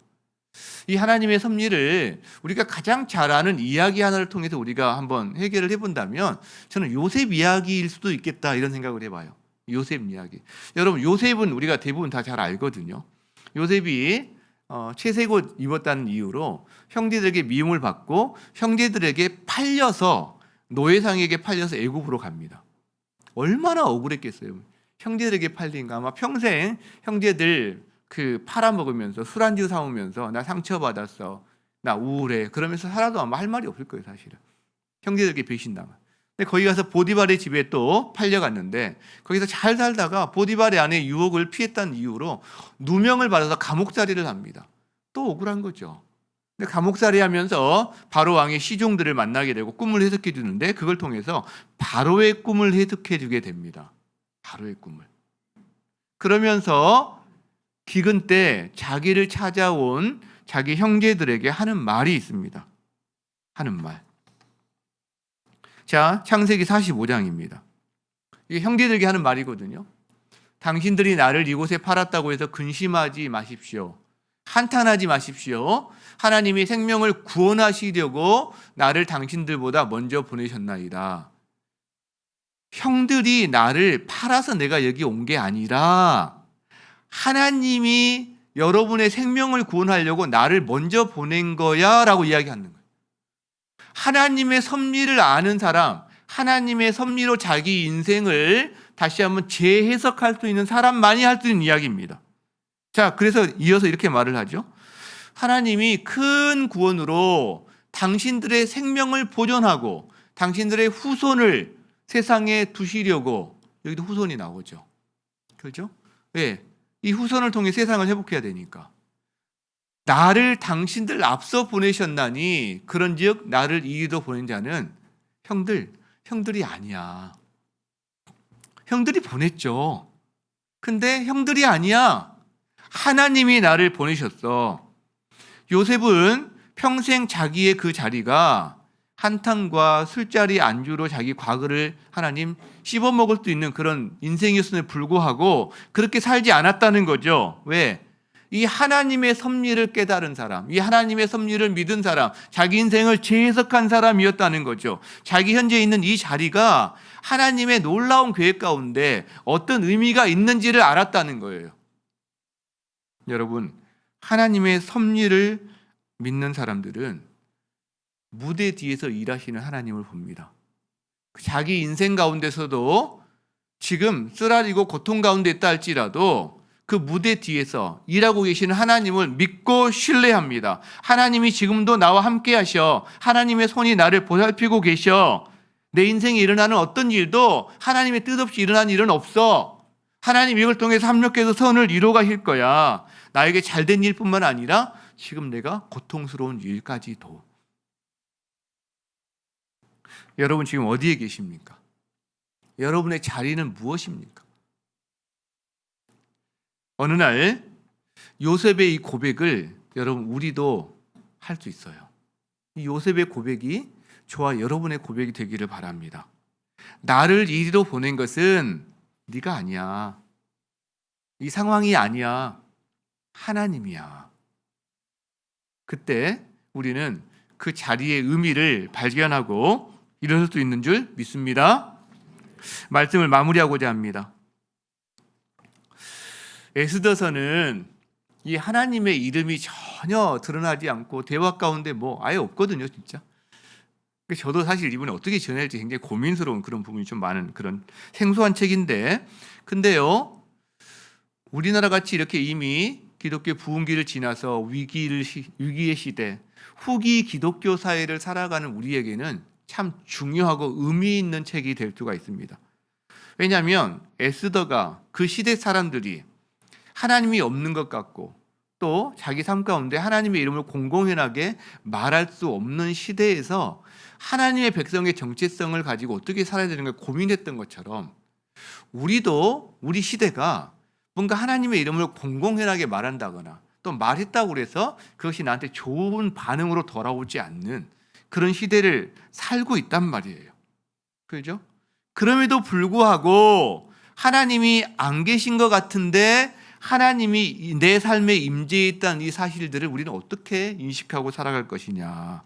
이 하나님의 섭리를 우리가 가장 잘 아는 이야기 하나를 통해서 우리가 한번 해결을 해본다면 저는 요셉 이야기일 수도 있겠다 이런 생각을 해봐요. 요셉 이야기. 여러분 요셉은 우리가 대부분 다 잘 알거든요. 요셉이 채색옷 입었다는 이유로 형제들에게 미움을 받고 형제들에게 팔려서 노예상에게 팔려서 애굽으로 갑니다. 얼마나 억울했겠어요. 형제들에게 팔린가 아마 평생 형제들 팔아먹으면서 술안주 사오면서 나 상처받았어, 나 우울해 그러면서 살아도 아마 할 말이 없을 거예요. 사실은 형제들에게 배신당한. 근데 거기 가서 보디발의 집에 또 팔려갔는데 거기서 잘 살다가 보디발의 아내 유혹을 피했다는 이유로 누명을 받아서 감옥살이를 합니다. 또 억울한 거죠. 근데 감옥살이 하면서 바로 왕의 시종들을 만나게 되고 꿈을 해석해 주는데 그걸 통해서 바로의 꿈을 해석해 주게 됩니다. 바로의 꿈을. 그러면서 기근 때 자기를 찾아온 자기 형제들에게 하는 말이 있습니다. 하는 말. 자, 창세기 45장입니다. 이게 형제들에게 하는 말이거든요. 당신들이 나를 이곳에 팔았다고 해서 근심하지 마십시오. 한탄하지 마십시오. 하나님이 생명을 구원하시려고 나를 당신들보다 먼저 보내셨나이다. 형들이 나를 팔아서 내가 여기 온 게 아니라 하나님이 여러분의 생명을 구원하려고 나를 먼저 보낸 거야 라고 이야기하는 거예요. 하나님의 섭리를 아는 사람, 하나님의 섭리로 자기 인생을 다시 한번 재해석할 수 있는 사람만이 할 수 있는 이야기입니다. 자, 그래서 이어서 이렇게 말을 하죠. 하나님이 큰 구원으로 당신들의 생명을 보존하고 당신들의 후손을 세상에 두시려고, 여기도 후손이 나오죠. 그렇죠? 네. 이 후손을 통해 세상을 회복해야 되니까. 나를 당신들 앞서 보내셨나니 그런즉 나를 이리로 보낸 자는 형들이 아니야. 형들이 보냈죠. 근데 형들이 아니야. 하나님이 나를 보내셨어. 요셉은 평생 자기의 그 자리가 한탕과 술자리 안주로 자기 과거를 하나님 씹어먹을 수 있는 그런 인생이었음에 불구하고 그렇게 살지 않았다는 거죠. 왜? 이 하나님의 섭리를 깨달은 사람, 이 하나님의 섭리를 믿은 사람, 자기 인생을 재해석한 사람이었다는 거죠. 자기 현재 있는 이 자리가 하나님의 놀라운 계획 가운데 어떤 의미가 있는지를 알았다는 거예요. 여러분, 하나님의 섭리를 믿는 사람들은 무대 뒤에서 일하시는 하나님을 봅니다. 자기 인생 가운데서도 지금 쓰라리고 고통 가운데 있다 할지라도 그 무대 뒤에서 일하고 계시는 하나님을 믿고 신뢰합니다. 하나님이 지금도 나와 함께 하셔. 하나님의 손이 나를 보살피고 계셔. 내 인생에 일어나는 어떤 일도 하나님의 뜻 없이 일어나는 일은 없어. 하나님 이걸 통해서 합력해서 선을 이루어 가실 거야. 나에게 잘된 일뿐만 아니라 지금 내가 고통스러운 일까지도. 여러분 지금 어디에 계십니까? 여러분의 자리는 무엇입니까? 어느 날 요셉의 이 고백을 여러분 우리도 할 수 있어요. 이 요셉의 고백이 저와 여러분의 고백이 되기를 바랍니다. 나를 이리로 보낸 것은 네가 아니야. 이 상황이 아니야. 하나님이야. 그때 우리는 그 자리의 의미를 발견하고 일어설 수 있는 줄 믿습니다. 말씀을 마무리하고자 합니다. 에스더서는 이 하나님의 이름이 전혀 드러나지 않고 대화 가운데 아예 없거든요, 진짜. 저도 사실 이분이 어떻게 지어낼지 굉장히 고민스러운 그런 부분이 좀 많은 그런 생소한 책인데, 근데요, 우리나라 같이 이렇게 이미 기독교 부흥기를 지나서 위기의 시대, 후기 기독교 사회를 살아가는 우리에게는 참 중요하고 의미 있는 책이 될 수가 있습니다. 왜냐하면 에스더가 그 시대 사람들이 하나님이 없는 것 같고 또 자기 삶 가운데 하나님의 이름을 공공연하게 말할 수 없는 시대에서 하나님의 백성의 정체성을 가지고 어떻게 살아야 되는 걸 고민했던 것처럼 우리도 우리 시대가 뭔가 하나님의 이름을 공공연하게 말한다거나 또 말했다고 그래서 그것이 나한테 좋은 반응으로 돌아오지 않는 그런 시대를 살고 있단 말이에요. 그죠? 그럼에도 불구하고 하나님이 안 계신 것 같은데 하나님이 내 삶에 임재해 있다는 이 사실들을 우리는 어떻게 인식하고 살아갈 것이냐.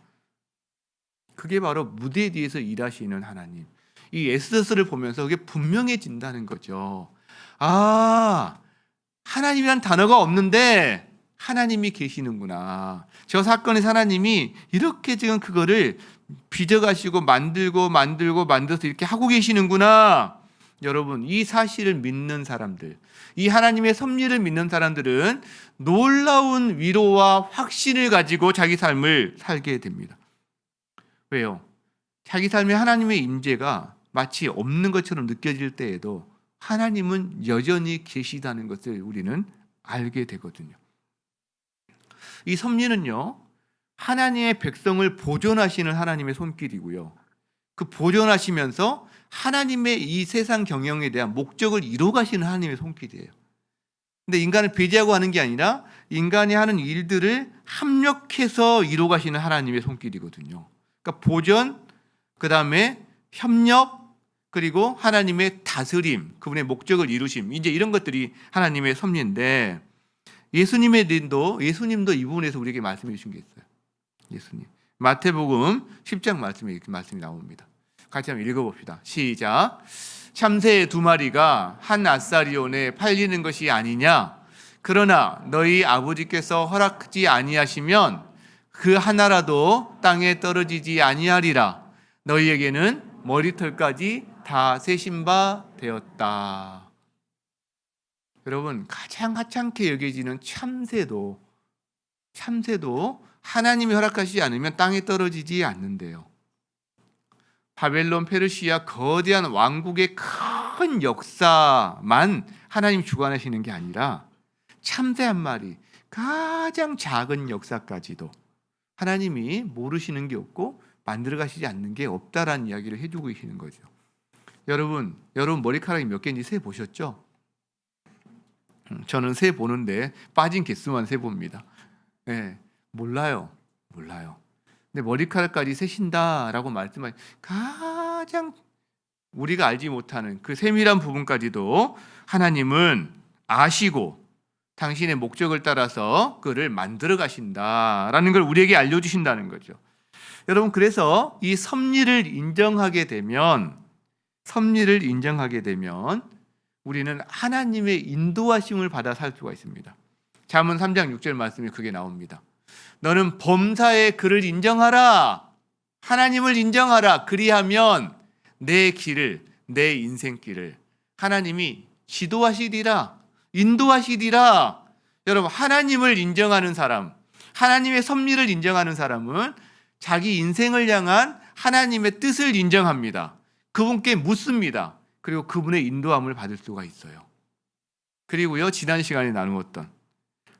그게 바로 무대 뒤에서 일하시는 하나님. 이 에스더스를 보면서 그게 분명해진다는 거죠. 아, 하나님이란 단어가 없는데 하나님이 계시는구나. 저 사건에서 하나님이 이렇게 지금 그거를 빚어가시고 만들어서 이렇게 하고 계시는구나. 여러분, 이 사실을 믿는 사람들, 이 하나님의 섭리를 믿는 사람들은 놀라운 위로와 확신을 가지고 자기 삶을 살게 됩니다. 왜요? 자기 삶에 하나님의 임재가 마치 없는 것처럼 느껴질 때에도 하나님은 여전히 계시다는 것을 우리는 알게 되거든요. 이 섭리는요, 하나님의 백성을 보존하시는 하나님의 손길이고요. 그 보존하시면서 하나님의 이 세상 경영에 대한 목적을 이루어가시는 하나님의 손길이에요. 근데 인간을 배제하고 하는 게 아니라 인간이 하는 일들을 합력해서 이루어가시는 하나님의 손길이거든요. 그러니까 보존, 그 다음에 협력, 그리고 하나님의 다스림, 그분의 목적을 이루심, 이제 이런 것들이 하나님의 섭리인데 예수님도 이 부분에서 우리에게 말씀해 주신 게 있어요. 예수님. 마태복음 10장 말씀에 이렇게 말씀이 나옵니다. 같이 한번 읽어봅시다. 시작. 참새 2마리가 한 아사리온에 팔리는 것이 아니냐? 그러나 너희 아버지께서 허락하지 아니하시면 그 하나라도 땅에 떨어지지 아니하리라. 너희에게는 머리털까지 다 세신 바 되었다. 여러분, 가장 하찮게 여겨지는 참새도 하나님이 허락하시지 않으면 땅에 떨어지지 않는데요. 바벨론, 페르시아 거대한 왕국의 큰 역사만 하나님 주관하시는 게 아니라 참새 한 마리, 가장 작은 역사까지도 하나님이 모르시는 게 없고 만들어 가시지 않는 게 없다라는 이야기를 해주고 계시는 거죠. 여러분 머리카락이 몇 개인지 세 보셨죠? 저는 세 보는데 빠진 개수만 세 봅니다. 네, 몰라요. 근데 머리카락까지 세신다라고 말씀하신 가장 우리가 알지 못하는 그 세밀한 부분까지도 하나님은 아시고 당신의 목적을 따라서 그를 만들어 가신다라는 걸 우리에게 알려주신다는 거죠. 여러분, 그래서 이 섭리를 인정하게 되면 우리는 하나님의 인도하심을 받아 살 수가 있습니다. 잠언 3장 6절 말씀이 그게 나옵니다. 너는 범사에 그를 인정하라. 하나님을 인정하라. 그리하면 내 길을, 내 인생길을 하나님이 지도하시리라. 인도하시리라. 여러분, 하나님을 인정하는 사람, 하나님의 섭리를 인정하는 사람은 자기 인생을 향한 하나님의 뜻을 인정합니다. 그분께 묻습니다. 그리고 그분의 인도함을 받을 수가 있어요. 그리고요, 지난 시간에 나누었던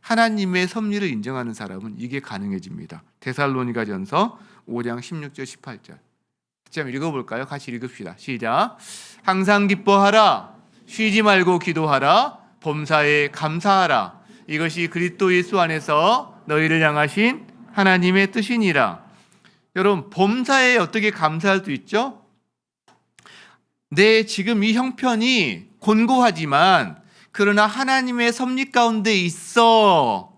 하나님의 섭리를 인정하는 사람은 이게 가능해집니다. 데살로니가전서 5장 16절 18절. 한번 읽어볼까요? 같이 읽읍시다. 시작. 항상 기뻐하라. 쉬지 말고 기도하라. 범사에 감사하라. 이것이 그리스도 예수 안에서 너희를 향하신 하나님의 뜻이니라. 여러분, 범사에 어떻게 감사할 수 있죠? 지금 이 형편이 곤고하지만 그러나 하나님의 섭리 가운데 있어.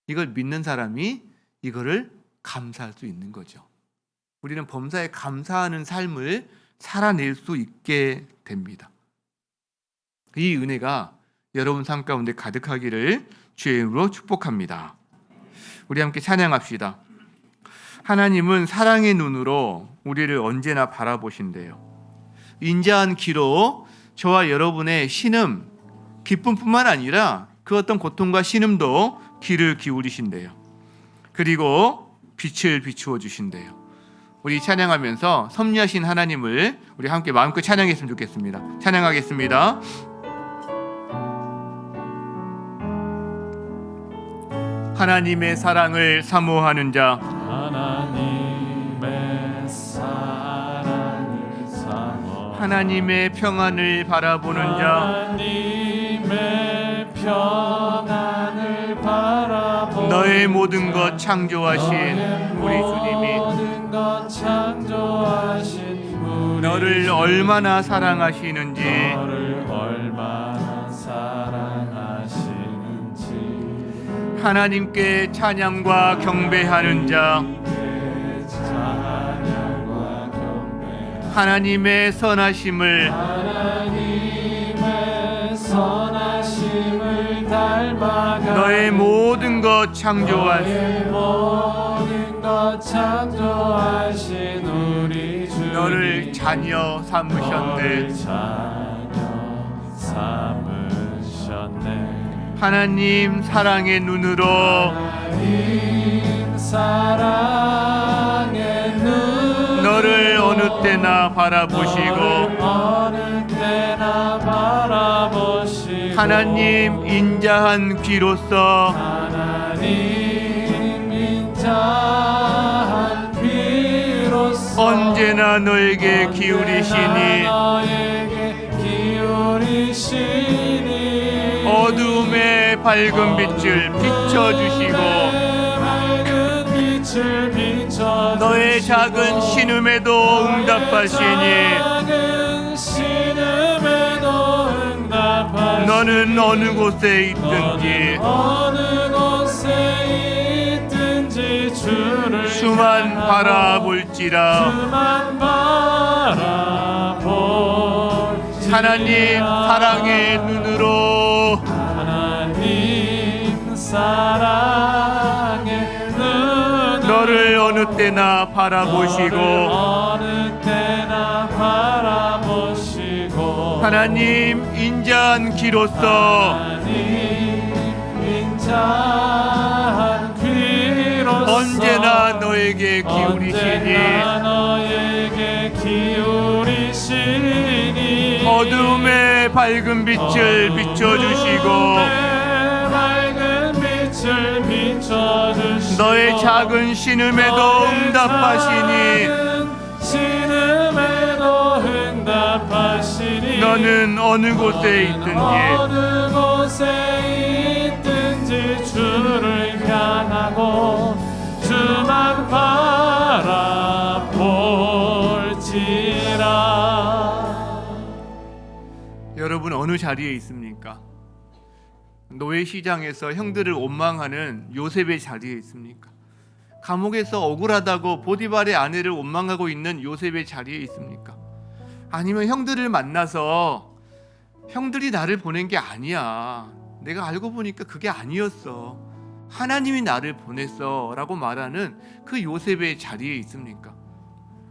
이걸 믿는 사람이 이거를 감사할 수 있는 거죠. 우리는 범사에 감사하는 삶을 살아낼 수 있게 됩니다. 이 은혜가 여러분 삶 가운데 가득하기를 주의 이름으로 축복합니다. 우리 함께 찬양합시다. 하나님은 사랑의 눈으로 우리를 언제나 바라보신대요. 인자한 귀로 저와 여러분의 신음, 기쁨뿐만 아니라 그 어떤 고통과 신음도 귀를 기울이신대요. 그리고 빛을 비추어 주신대요. 우리 찬양하면서 섭리하신 하나님을 우리 함께 마음껏 찬양했으면 좋겠습니다. 찬양하겠습니다. 하나님의 사랑을 사모하는 자, 하나님의 사랑을 사모, 하나님의 평안을 바라보는 자, 하나님의 평안을 너의 모든 것 창조하신 우리 주님이 모든 것 창조하신 우리 너를 얼마나 사랑하시는지 너를 얼마나 사랑하시는지 하나님께 찬양과 경배하는 자 찬양과 경배 하나님의 선하심을 하나님의 선하심을 닮아가 너의 모든 것 창조하신 너의 모든 것 창조하신 우리 주님 너를 자녀 삼으셨네. 너를 자녀 삼으셨네. 하나님 사랑의 눈으로 하나님 사랑의 눈 너를 어느 때나 바라보시고 어느 때나 바라보시고 하나님 인자한 귀로서 하나님 인자한 귀로서 언제나 너에게 기울이시니 너에게 기울이시니 어둠의 밝은 빛을 비춰주시고 밝은 빛을 비춰 너의 작은 신음에도 응답하시니 작은 신음에도 응답하시니 너는 어느 곳에 있든지 어느 곳에 있든지 주를 수만 향하고 바라볼지라 주만 바라볼지라 하나님 사랑의 눈으로 하나님 사랑의 눈 너를 어느 때나 바라보시고 어느 때나 바라보시고 하나님 인자한 귀로서 하나님 인자한 귀로서 언제나 너에게 기울이시니 언제나 너에게 기울이시니 어둠의 밝은 빛을 비춰주시고 어둠의 밝은 빛을 비춰주시고 너의 작은 신음에도 응답하시니 작은 신음에도 응답하시니 너는 어느 곳에 있든지 어느 곳에 있든지 주를 향하고 주만 바라볼지라. 여러분 어느 자리에 있습니까? 노예 시장에서 형들을 원망하는 요셉의 자리에 있습니까? 감옥에서 억울하다고 보디발의 아내를 원망하고 있는 요셉의 자리에 있습니까? 아니면 형들을 만나서 형들이 나를 보낸 게 아니야, 내가 알고 보니까 그게 아니었어, 하나님이 나를 보냈어 라고 말하는 그 요셉의 자리에 있습니까?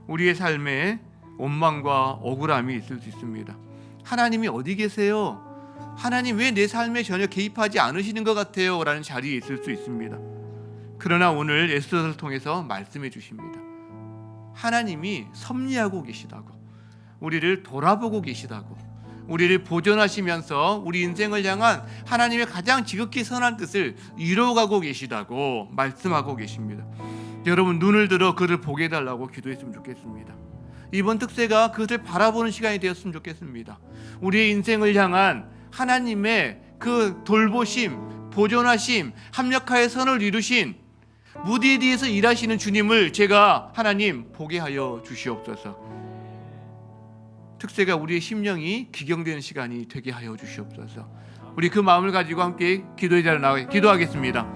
우리의 삶에 원망과 억울함이 있을 수 있습니다. 하나님이 어디 계세요? 하나님 왜 내 삶에 전혀 개입하지 않으시는 것 같아요? 라는 자리에 있을 수 있습니다. 그러나 오늘 에스더를 통해서 말씀해 주십니다. 하나님이 섭리하고 계시다고, 우리를 돌아보고 계시다고, 우리를 보존하시면서 우리 인생을 향한 하나님의 가장 지극히 선한 뜻을 이루어가고 계시다고 말씀하고 계십니다. 여러분 눈을 들어 그를 보게 해달라고 기도했으면 좋겠습니다. 이번 특세가 그것을 바라보는 시간이 되었으면 좋겠습니다. 우리의 인생을 향한 하나님의 그 돌보심, 보존하심, 합력하여 선을 이루신 무디에 대해서 일하시는 주님을 제가 하나님 보게 하여 주시옵소서. 특세가 우리의 심령이 기경되는 시간이 되게 하여 주시옵소서. 우리 그 마음을 가지고 함께 기도의 자리에 나가 기도하겠습니다.